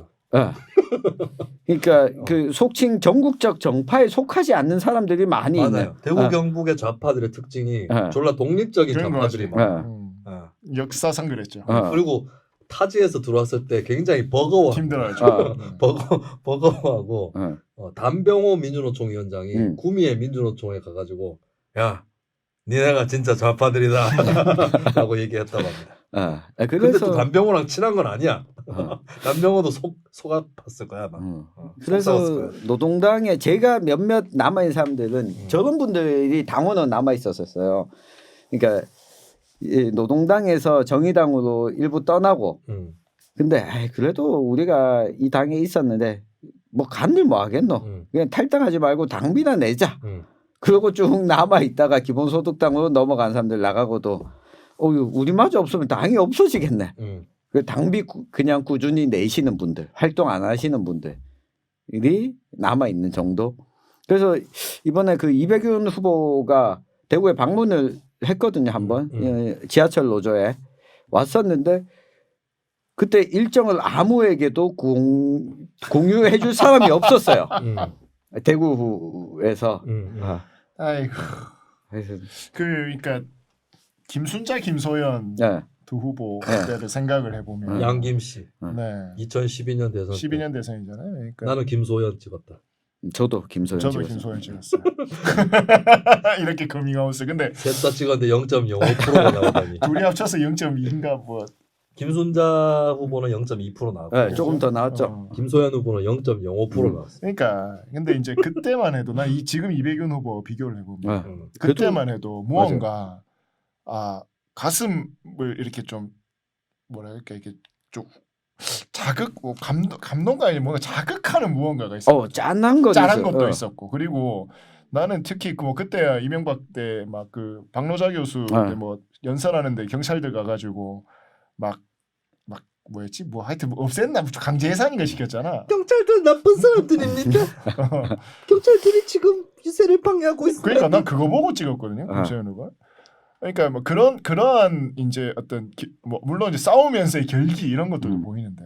그러니까 그 속칭 전국적 정파에 속하지 않는 사람들이 많이 맞아요. 있네요. 대구 경북의 좌파들의 특징이 졸라 독립적인 그런 좌파들이 거죠. 많아. 역사상 그랬죠. 그리고 타지에서 들어왔을 때 굉장히 버거워. 힘들어하죠. 버거워하고 담병호 민주노총 위원장이 구미의 민주노총에 가가지고 야 니네가 진짜 좌파들이다 라고 얘기했다고 합니다. 근데 또 담병호랑 친한 건 아니야. 담병호도 속 아팠을 거야 아마. 그래서 노동당에 제가 몇몇 남아있는 사람들은 저런 분들이 당원은 남아있었어요. 그러니까 노동당에서 정의당으로 일부 떠나고 근데 그래도 우리가 이 당에 있었는데 뭐 간들 뭐 하겠노. 그냥 탈당하지 말고 당비나 내자. 그러고 쭉 남아있다가 기본소득당으로 넘어간 사람들 나가고도 우리마저 없으면 당이 없어지겠네. 그 당비 그냥 꾸준히 내시는 분들, 활동 안 하시는 분들이 남아 있는 정도. 그래서 이번에 그 이백윤 후보가 대구에 방문을 했거든요, 한번. 지하철 노조에 왔었는데 그때 일정을 아무에게도 공유해 줄 사람이 없었어요. 대구에서. 아이고. 그러니까 김순자, 김소연 두 후보를 생각을 해보면 양김씨. 네. 2012년 대선. 12년 대선이잖아요. 그러니까 나는 김소연 찍었다. 저도 김소연 저도 찍었어요. 김소연 찍었어요. 이렇게 커밍아웃을. 근데 셋 다 찍었는데 0.05%가 나오다니. 둘이 합쳐서 0.2인가 뭐. 김순자 후보는 0.2% 나왔고 네, 조금 더 나왔죠. 김소연 후보는 0.05% 나왔어요. 그러니까 근데 이제 그때만 해도 나 지금 이백윤 후보 비교를 해보면 그때만 해도 무언가 가슴을 이렇게 좀 뭐랄까 이렇게 좀 뭐 감동가 아니면 뭔가 자극하는 무언가가 있어. 짠한 것도 있었고 그리고 나는 특히 뭐 그때 이명박 때 막 그 박노자 교수 때 뭐 연설하는데 경찰들 가가지고 막 뭐였지 뭐 하여튼 뭐 없앴나 강제 해산인가 시켰잖아. 경찰들 나쁜 사람들입니까? 경찰들이 지금 유세를 방해하고 있어요. 그러니까 난 그거 보고 찍었거든요. 김소연 후보. 그러니까 뭐 그러한 이제 어떤 뭐 물론 이제 싸우면서의 결기 이런 것들도 보이는데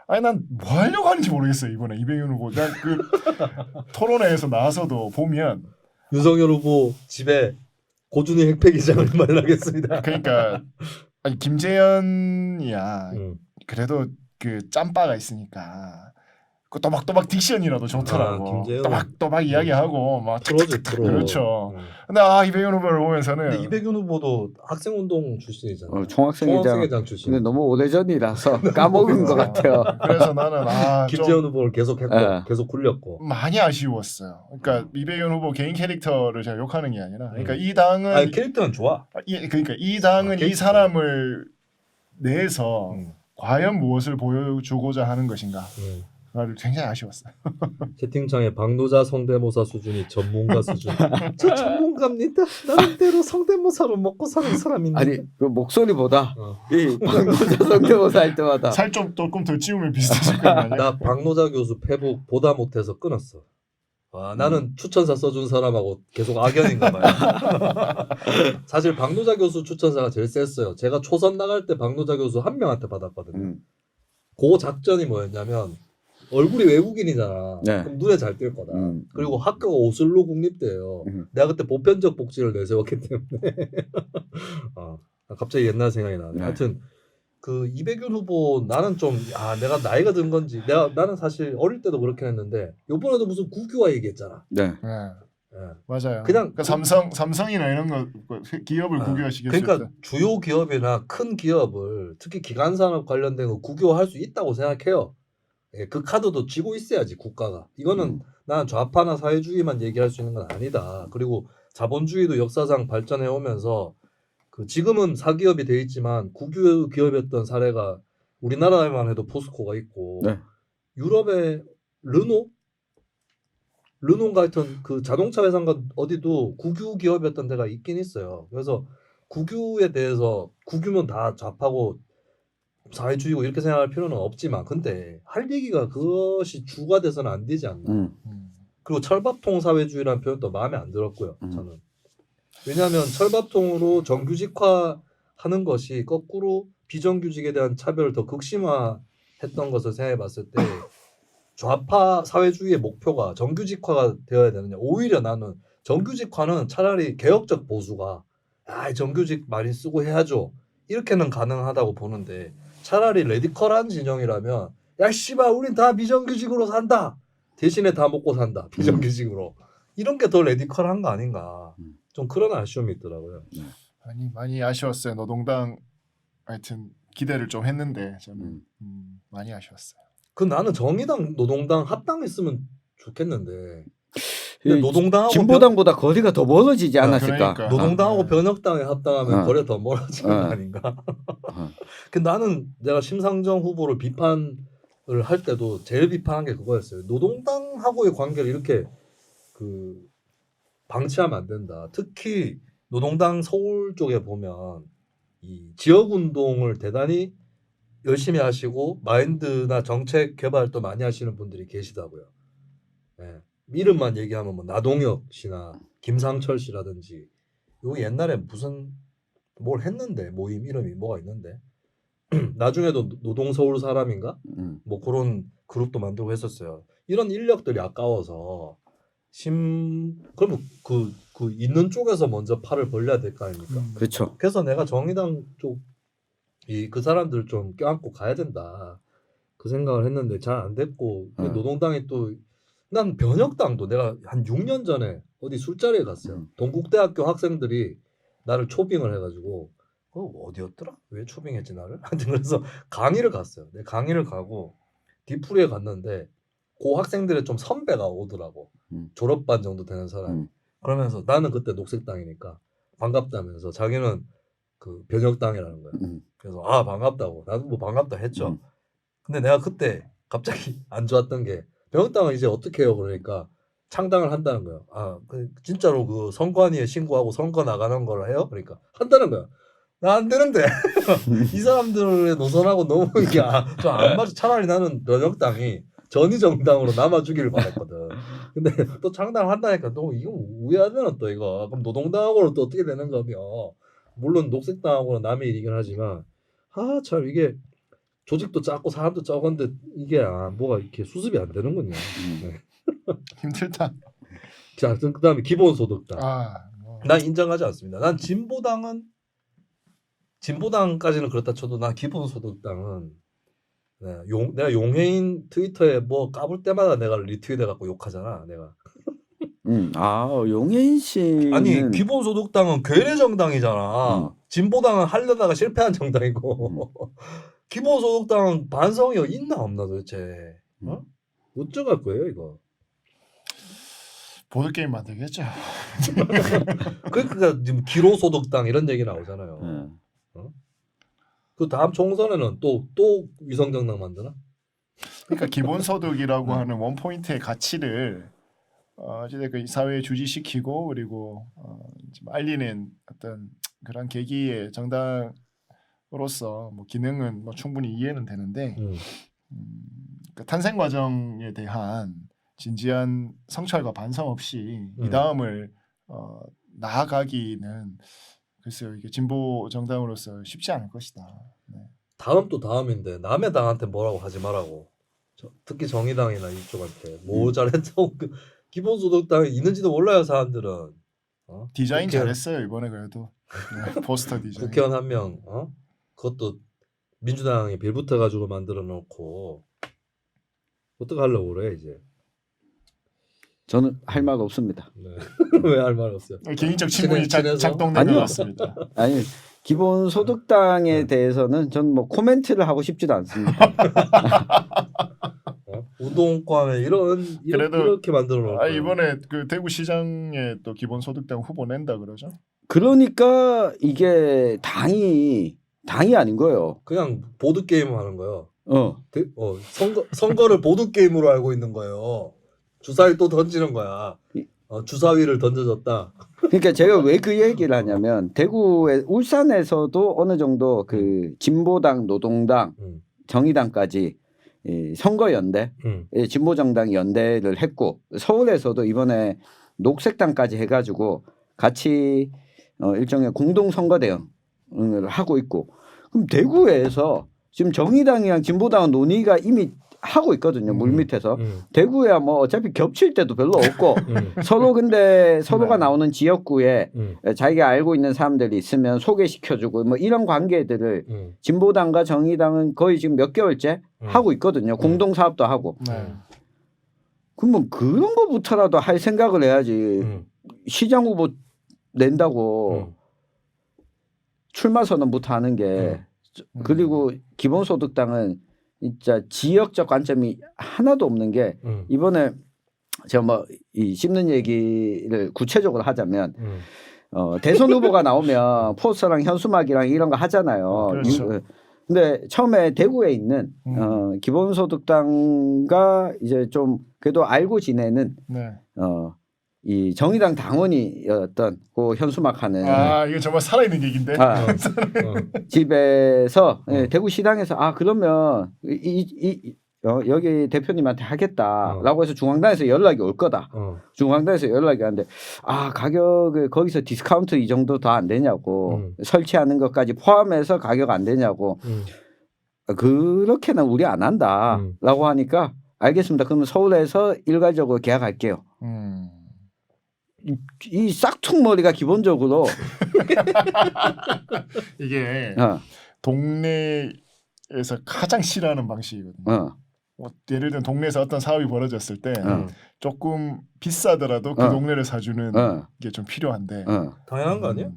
아니 난 뭐 하려고 하는지 모르겠어요. 이번에 이백윤 후보 난 그 토론회에서 나와서도 보면 윤석열 후보 집에 고준희 핵폐기장을 마련하겠습니다. 그러니까 아니 김재현이야 그래도 그 짬바가 있으니까 그 또박또박 딕션이라도 좋더라고. 또박또박 이야기하고 막 프로죠. 그렇죠. 근데 이백윤 후보를 보면서는 근데 이백윤 후보도 학생운동 출신이잖아요. 총학생회장 출신. 근데 너무 오래전이라서 까먹은 것 같아요. 그래서 나는 김재현 후보를 계속했고 계속 굴렸고 많이 아쉬웠어요. 그러니까 이백윤 후보 개인 캐릭터를 제가 욕하는 게 아니라 그러니까 이 당은 캐릭터는 좋아. 그러니까 이 당은 이 사람을 내서 과연 무엇을 보여주고자 하는 것인가. 나를 굉장히 아쉬웠어요. 채팅창에 박노자 성대모사 수준이 전문가 수준. 저 전문가입니다. 나름대로 성대모사로 먹고 사는 사람인데. 아니 그 목소리보다 이 박노자 성대모사 할 때마다 살 좀 조금 더 찌우면 비슷해질 거 아니야. 나 박노자 교수 페북 보다 못해서 끊었어. 나는 추천사 써준 사람하고 계속 악연인가 봐요. 사실 박노자 교수 추천사가 제일 셌어요. 제가 초선 나갈 때 박노자 교수 한 명한테 받았거든요. 그 작전이 뭐였냐면 얼굴이 외국인이잖아. 네. 그럼 눈에 잘 띌 거다. 그리고 학교가 오슬로 국립대예요. 내가 그때 보편적 복지를 내세웠기 때문에 갑자기 옛날 생각이 나네. 네. 하여튼 그 이백윤 후보 나는 좀 내가 나이가 든 건지 나는 사실 어릴 때도 그렇게 했는데 요번에도 무슨 국유화 얘기했잖아. 네. 네. 예. 맞아요. 그냥 그러니까 삼성이나 이런 거 기업을 국유화시켰을 그러니까 때. 주요 기업이나 큰 기업을 특히 기간 산업 관련된 거 국유화할 수 있다고 생각해요. 예, 그 카드도 쥐고 있어야지 국가가. 이거는 나는 좌파나 사회주의만 얘기할 수 있는 건 아니다. 그리고 자본주의도 역사상 발전해 오면서 그 지금은 사기업이 돼 있지만 국유 기업이었던 사례가 우리나라에만 해도 포스코가 있고 네. 유럽의 르노인가 하여튼 그 자동차 회사가 어디도 국유 기업이었던 데가 있긴 있어요. 그래서 국유에 대해서 국유면 다 좌파고 사회주의고 이렇게 생각할 필요는 없지만 근데 할 얘기가 그것이 주가 돼서는 안 되지 않나. 그리고 철밥통 사회주의라는 표현도 마음에 안 들었고요. 저는. 왜냐하면 철밥통으로 정규직화하는 것이 거꾸로 비정규직에 대한 차별을 더 극심화했던 것을 생각해 봤을 때 좌파 사회주의의 목표가 정규직화가 되어야 되느냐. 오히려 나는 정규직화는 차라리 개혁적 보수가 정규직 많이 쓰고 해야죠. 이렇게는 가능하다고 보는데 차라리 레디컬한 진영이라면 야 씨발 우린 다 비정규직으로 산다. 대신에 다 먹고 산다. 비정규직으로. 이런 게 더 레디컬한 거 아닌가. 좀 그런 아쉬움이 있더라고요. 많이 아쉬웠어요. 노동당 하여튼 기대를 좀 했는데 저는 많이 아쉬웠어요. 그 나는 정의당 노동당 합당했으면 좋겠는데 근데 노동당하고 진보당보다 거리가 더 멀어지지 않았을까? 그러니까. 노동당하고 변혁당에 합당하면 거리가 더 멀어지는 거 어. 아닌가? 근데 나는 내가 심상정 후보를 비판을 할 때도 제일 비판한 게 그거였어요. 노동당하고의 관계를 이렇게 그 방치하면 안 된다. 특히 노동당 서울 쪽에 보면 이 지역 운동을 대단히 열심히 하시고 마인드나 정책 개발도 많이 하시는 분들이 계시다고요. 예. 이름만 얘기하면 뭐 나동혁 씨나 김상철 씨라든지 요 옛날에 무슨 뭘 했는데 모임 이름이 뭐가 있는데 나중에도 노동 서울 사람인가 뭐 그런 그룹도 만들고 했었어요. 이런 인력들이 아까워서 그러면 그 있는 쪽에서 먼저 팔을 벌려야 될 거 아닙니까? 그렇죠. 그래서 내가 정의당 쪽 그 사람들 좀 껴안고 가야 된다. 그 생각을 했는데 잘 안 됐고 노동당이 또 난 변혁당도 내가 한 6년 전에 어디 술자리에 갔어요. 동국대학교 학생들이 나를 초빙을 해가지고 어디였더라? 왜 초빙했지 나를? 하여튼 그래서 강의를 갔어요. 내 강의를 가고 디프리에 갔는데 그 학생들의 좀 선배가 오더라고. 졸업반 정도 되는 사람이. 그러면서 나는 그때 녹색당이니까 반갑다면서 자기는 그 변혁당이라는 거야. 그래서 반갑다고. 나도 뭐 반갑다 했죠. 근데 내가 그때 갑자기 안 좋았던 게 변혁당은 이제 어떻게 해요? 그러니까 창당을 한다는 거예요. 진짜로 그 선관위에 신고하고 선거 나가는 걸 해요? 그러니까 한다는 거야. 나 안 되는데 이 사람들의 노선하고 너무 이게 좀 안 맞아. 차라리 나는 변혁당이 전위정당으로 남아주기를 바랬거든. 근데 또 창당을 한다니까 또 이거 우회하면 또 이거 그럼 노동당하고는 또 어떻게 되는 거며? 물론 녹색당하고는 남의 일이긴 하지만 참 이게 조직도 작고 사람도 적은데 이게 뭐가 이렇게 수습이 안 되는군요. 네. 힘들다. 자, 그다음에 기본소득당. 뭐. 난 인정하지 않습니다. 난 진보당까지는 그렇다 쳐도 난 기본소득당은 내가 용해인 트위터에 뭐 까불 때마다 내가 리트윗해 갖고 욕하잖아. 내가. 용해인 씨는 아니 기본소득당은 괴뢰 정당이잖아. 진보당은 하려다가 실패한 정당이고 기본소득당은 반성이 있나 없나 도대체. 어쩌갈 거예요 이거. 보드게임 만들겠죠. 그러니까 지금 기로소득당 이런 얘기 나오잖아요. 그 다음 총선에는 또 위성정당 만드나? 그러니까 기본소득이라고 하는 원포인트의 가치를 어찌됐건 사회에 주지시키고 그리고 좀 알리는 어떤 그런 계기의 정당으로서 뭐 기능은 뭐 충분히 이해는 되는데 그러니까 탄생 과정에 대한 진지한 성찰과 반성 없이 이 다음을 나아가기는 글쎄요 이게 진보 정당으로서 쉽지 않을 것이다. 네. 다음 또 다음인데 남의 당한테 뭐라고 하지 말라고. 특히 정의당이나 이쪽한테 뭐 잘했다고 기본소득당이 있는지도 몰라요 사람들은. 디자인 국회의원- 잘했어요 이번에 그래도 네, 포스터 디자인. 국회의원 한 명, 그것도 민주당에 빌붙어 가지고 만들어 놓고 어떻게 하려고 그래 이제. 저는 할 말 없습니다. 네. 왜 할 말 없어요? 개인적 친분이 친해서? 작동된 것 아니요. 같습니다. 아니 기본소득당에 네. 대해서는 저는 뭐 코멘트를 하고 싶지도 않습니다. 우동권에 그래도- 이렇게 만들어 놓을 거예요. 이번에 그 대구시장에 또 기본소득당 후보 낸다 그러죠? 그러니까 이게 당이 아닌 거예요. 그냥 보드 게임 하는 거예요. 선거를 보드 게임으로 알고 있는 거예요. 주사위 또 던지는 거야. 주사위를 던져줬다. 그러니까 제가 왜 그 얘기를 하냐면 대구에 울산에서도 어느 정도 그 진보당, 노동당, 정의당까지 이 선거연대, 진보정당 연대를 했고 서울에서도 이번에 녹색당까지 해가지고 같이 일종의 공동선거대응을 하고 있고 그럼 대구에서 지금 정의당이랑 진보당은 논의가 이미 하고 있거든요. 물밑에서. 대구야 뭐 어차피 겹칠 때도 별로 없고 서로 근데 서로가 나오는 지역구에 자기가 알고 있는 사람들이 있으면 소개시켜주고 뭐 이런 관계들을 진보당과 정의당은 거의 지금 몇 개월째 하고 있거든요. 공동사업도 하고. 네. 그러면 그런 거부터라도 할 생각을 해야지. 시장 후보 낸다고 출마 선언부터 하는 게 그리고 기본소득당은 진짜 지역적 관점이 하나도 없는 게 이번에 제가 뭐 이 씹는 얘기를 구체적으로 하자면 대선 후보가 나오면 포스터랑 현수막이랑 이런 거 하잖아요. 그렇죠. 근데 처음에 대구에 있는 기본소득당과 이제 좀 그래도 알고 지내는 네. 이 정의당 당원이었던 그 현수막 하는 이거 정말 살아있는 얘기인데. 집에서 대구시당에서 그러면 여기 대표님한테 하겠다라고 해서 중앙당에서 연락이 올 거다. 중앙당에서 연락이 왔는데 가격을 거기서 디스카운트 이 정도 더 안 되냐고 설치하는 것까지 포함해서 가격 안 되냐고 그렇게는 우리 안 한다라고 하니까 알겠습니다. 그러면 서울에서 일괄적으로 계약할게요. 이 싹퉁머리가 기본적으로 이게 동네에서 가장 싫어하는 방식이거든요. 예를 들면 동네에서 어떤 사업이 벌어졌을 때 조금 비싸더라도 그 동네를 사주는 게 좀 필요한데 당연한 거 아니야?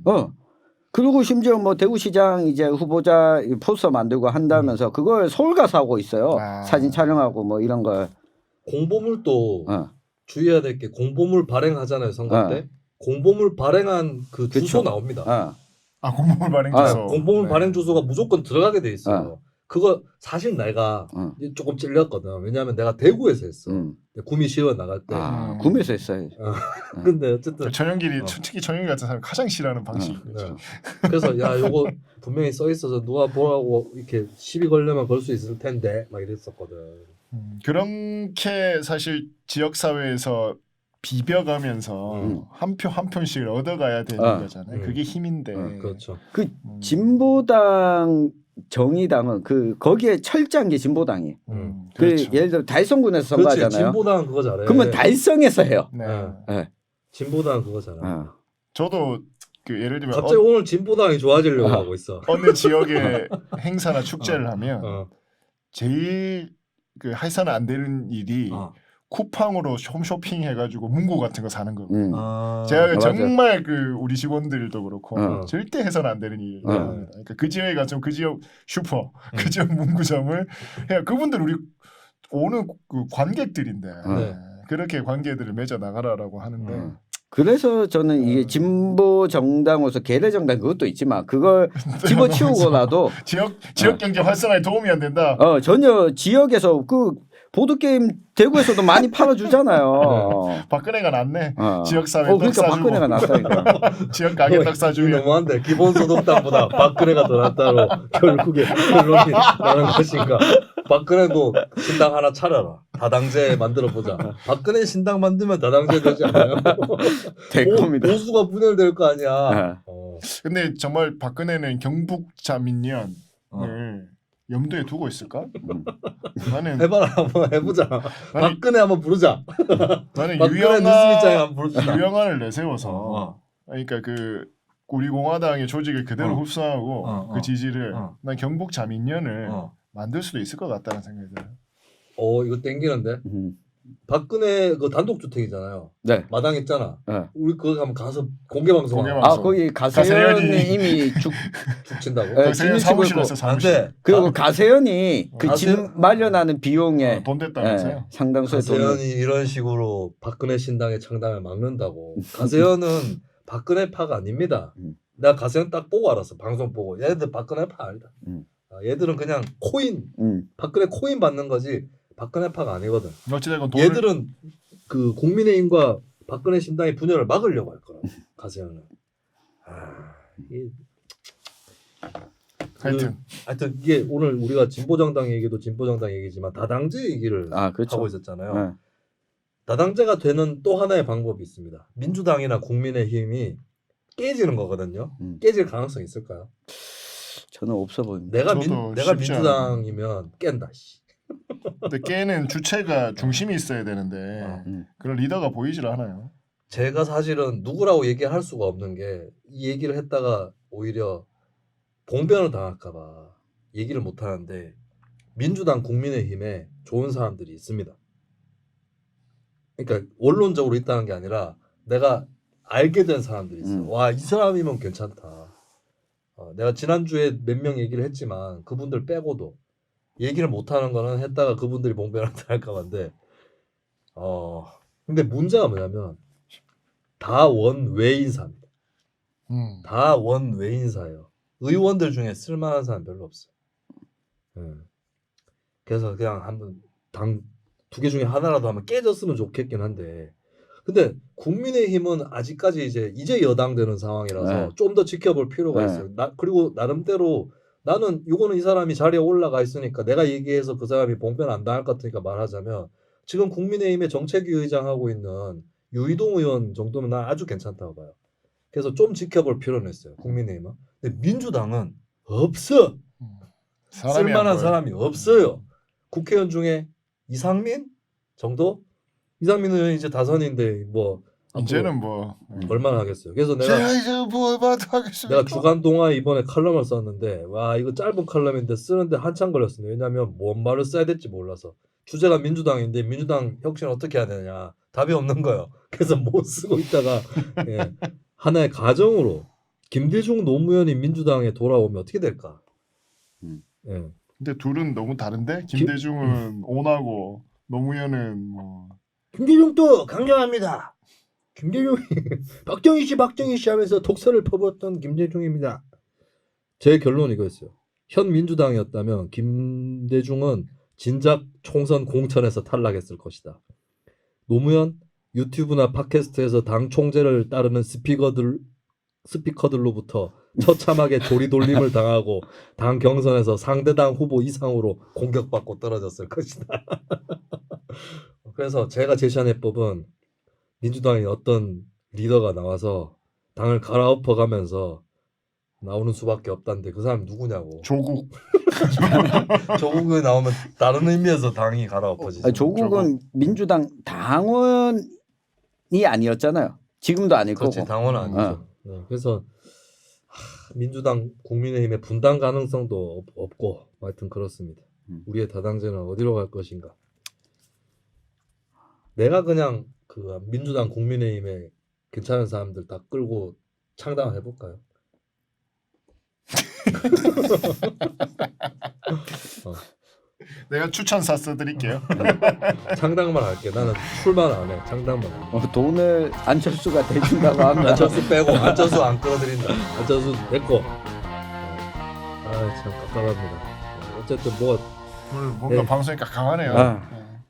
그리고 심지어 뭐 대구시장 이제 후보자 포스터 만들고 한다면서 그걸 서울 가서 하고 있어요. 사진 촬영하고 뭐 이런 걸. 공보물도 주의해야 될 게 공보물 발행하잖아요 선거 때. 공보물 발행한 그 주소 나옵니다. 공보물 발행 주소. 공보물 발행 주소가 무조건 들어가게 돼 있어요. 그거 사실 내가 조금 찔렸거든. 왜냐하면 내가 대구에서 했어. 구미시의원 나갈 때. 구미에서 했어요. 근데 어쨌든 전용길이 특히 전용길 같은 사람이 가장 싫어하는 방식이죠. 그래서 요거 분명히 써 있어서 누가 보라고 이렇게 시비 걸려면 걸 수 있을 텐데 막 이랬었거든. 그렇게 사실 지역 사회에서 비벼가면서 한 표 한 표씩을 얻어가야 되는 거잖아요. 그게 힘인데. 그렇죠. 그 진보당 정의당은 거기에 철저한 게 진보당이. 그렇죠. 예를 들어 달성군에서 선거하잖아요. 그렇지. 진보당은 그거 잘해. 그러면 달성에서 해요. 네. 진보당은 그거 잘해. 저도 그 예를 들면 갑자기 오늘 진보당이 좋아지려고 하고 있어. 어느 지역의 행사나 축제를 하면 제일 그 해서는 안 되는 일이 쿠팡으로 홈쇼핑 해가지고 문구 같은 거 사는 거고. 제가 정말 그 우리 직원들도 그렇고 절대 해서는 안 되는 일을 합니다. 그러니까 그 지역에 가서 그 지역 슈퍼, 그 지역 문구점을 해야 그분들 우리 오는 그 관객들인데 그렇게 관계들을 맺어 나가라라고 하는데. 그래서 저는 이게 진보 정당으로서 계례 정당 그것도 있지만 그걸 집어치우고라도 지역 경제 활성화에 도움이 안 된다. 전혀 지역에서 그 보드 게임 대구에서도 많이 팔아주잖아요. 박근혜가 낫네. 지역 사회 그러니까 떡 사주고. 박근혜가 낫다니까. 지역 가게 떡 사주고. 너무한데 기본소득당보다 박근혜가 더 낫다로 결국에 결론이 나는 것인가. 박근혜도 신당 하나 차려라. 다당제 만들어 보자. 박근혜 신당 만들면 다당제 되지 않아요? 될 겁니다. 보수가 분열될 거 아니야. 근데 정말 박근혜는 경북자민련을 염두에 두고 있을까? 나는 해봐라 한번 해보자. 박근혜 한번 부르자. 나는 박근혜 뉴스 입장에 한번 부르자. 유영환을 내세워서 그러니까 우리 공화당의 조직을 그대로 흡수하고 그 지지를 난 경북 자민련을 만들 수도 있을 것 같다는 생각이 들어요. 이거 땡기는데. 박근혜 그 단독주택이잖아요. 네. 마당 있잖아. 네. 우리 그거 가면 가서 공개 방송. 거기 가세현이 이미 죽친다고. 가세현 사무실에서 안돼. 그리고 가세현이 그 집 마련하는 비용에 돈 됐다면서요? 상당수의 돈을. 가세현이 이런 식으로 박근혜 신당의 창당을 막는다고. 가세현은 박근혜파가 아닙니다. 나 가세현 딱 보고 알았어. 방송 보고. 얘들 박근혜파 아니다. 얘들은 그냥 코인, 박근혜 코인 받는 거지 박근혜파가 아니거든. 어찌됐건 얘들은 그 국민의힘과 박근혜 신당의 분열을 막으려고 할 거라고. 가세현은. 하여튼 이게 오늘 우리가 진보정당 얘기도 진보정당 얘기지만 다당제 얘기를 그렇죠. 하고 있었잖아요. 다당제가 되는 또 하나의 방법이 있습니다. 민주당이나 국민의힘이 깨지는 거거든요. 깨질 가능성이 있을까요? 저는 없어 보입니다. 내가 민주당이면 깬다. 근데 깨는 주체가 중심이 있어야 되는데 그런 리더가 보이질 않아요. 제가 사실은 누구라고 얘기할 수가 없는 게 이 얘기를 했다가 오히려 봉변을 당할까 봐 얘기를 못 하는데 민주당 국민의힘에 좋은 사람들이 있습니다. 그러니까 원론적으로 있다는 게 아니라 내가 알게 된 사람들이 있어. 와, 이 사람이면 괜찮다. 내가 지난주에 몇 명 얘기를 했지만 그분들 빼고도 얘기를 못하는 거는 했다가 그분들이 봉변을 당할까 봐인데 근데 문제가 뭐냐면 다 원외인사입니다. 다 원외인사예요. 의원들 중에 쓸만한 사람 별로 없어요. 그래서 그냥 한번 당 두 개 중에 하나라도 하면 깨졌으면 좋겠긴 한데 근데 국민의힘은 아직까지 이제 여당 되는 상황이라서 좀 더 지켜볼 필요가 있어요. 그리고 나름대로 나는 이거는 이 사람이 자리에 올라가 있으니까 내가 얘기해서 그 사람이 봉변 안 당할 것 같으니까 말하자면 지금 국민의힘의 정책위 의장하고 있는 유이동 의원 정도면 난 아주 괜찮다고 봐요. 그래서 좀 지켜볼 필요는 있어요. 국민의힘은. 근데 민주당은 없어. 쓸만한 사람이 없어요. 국회의원 중에 이상민 정도? 이상민 의원이 이제 다선인데 뭐 이제는 뭐 얼마나 하겠어요. 그래서 제가 이제 뭐 하겠습니까? 내가 주간 동화 이번에 칼럼을 썼는데 와 이거 짧은 칼럼인데 쓰는데 한참 걸렸어요. 왜냐하면 뭔 말을 써야 될지 몰라서. 주제가 민주당인데 민주당 혁신 어떻게 해야 되냐 답이 없는 거예요. 그래서 못 쓰고 있다가 하나의 가정으로 김대중 노무현이 민주당에 돌아오면 어떻게 될까? 근데 둘은 너무 다른데 김대중은 온하고 노무현은 뭐 김대중도 강경합니다. 김대중이 박정희 씨 하면서 독서를 퍼붓던 김대중입니다. 제 결론은 이거였어요. 현 민주당이었다면 김대중은 진작 총선 공천에서 탈락했을 것이다. 노무현 유튜브나 팟캐스트에서 당 총재를 따르는 스피커들로부터 처참하게 조리돌림을 당하고 당 경선에서 상대당 후보 이상으로 공격받고 떨어졌을 것이다. 그래서 제가 제시한 해법은 민주당의 어떤 리더가 나와서 당을 갈아엎어가면서 나오는 수밖에 없다는데 그 사람 누구냐고. 조국. 조국이 나오면 다른 의미에서 당이 갈아엎어지죠. 조국은 민주당 당원이 아니었잖아요. 지금도 아닐 그렇지, 거고. 당원은 아니죠. 그래서 민주당 국민의힘의 분당 가능성도 없고 하여튼 그렇습니다. 우리의 다당제는 어디로 갈 것인가. 내가 그냥 그 민주당 국민의힘에 괜찮은 사람들 다 끌고 창당을 해볼까요? 내가 추천사 써드릴게요. 창당만 할게. 나는 출마는 안 해. 창당만 해. 돈을 안철수가 대준다고 하면 안철수 빼고 안철수 안 끌어들인다. 안철수 됐고. 참 깝깝합니다. 어쨌든 뭐 오늘 뭔가 방송이 강하네요.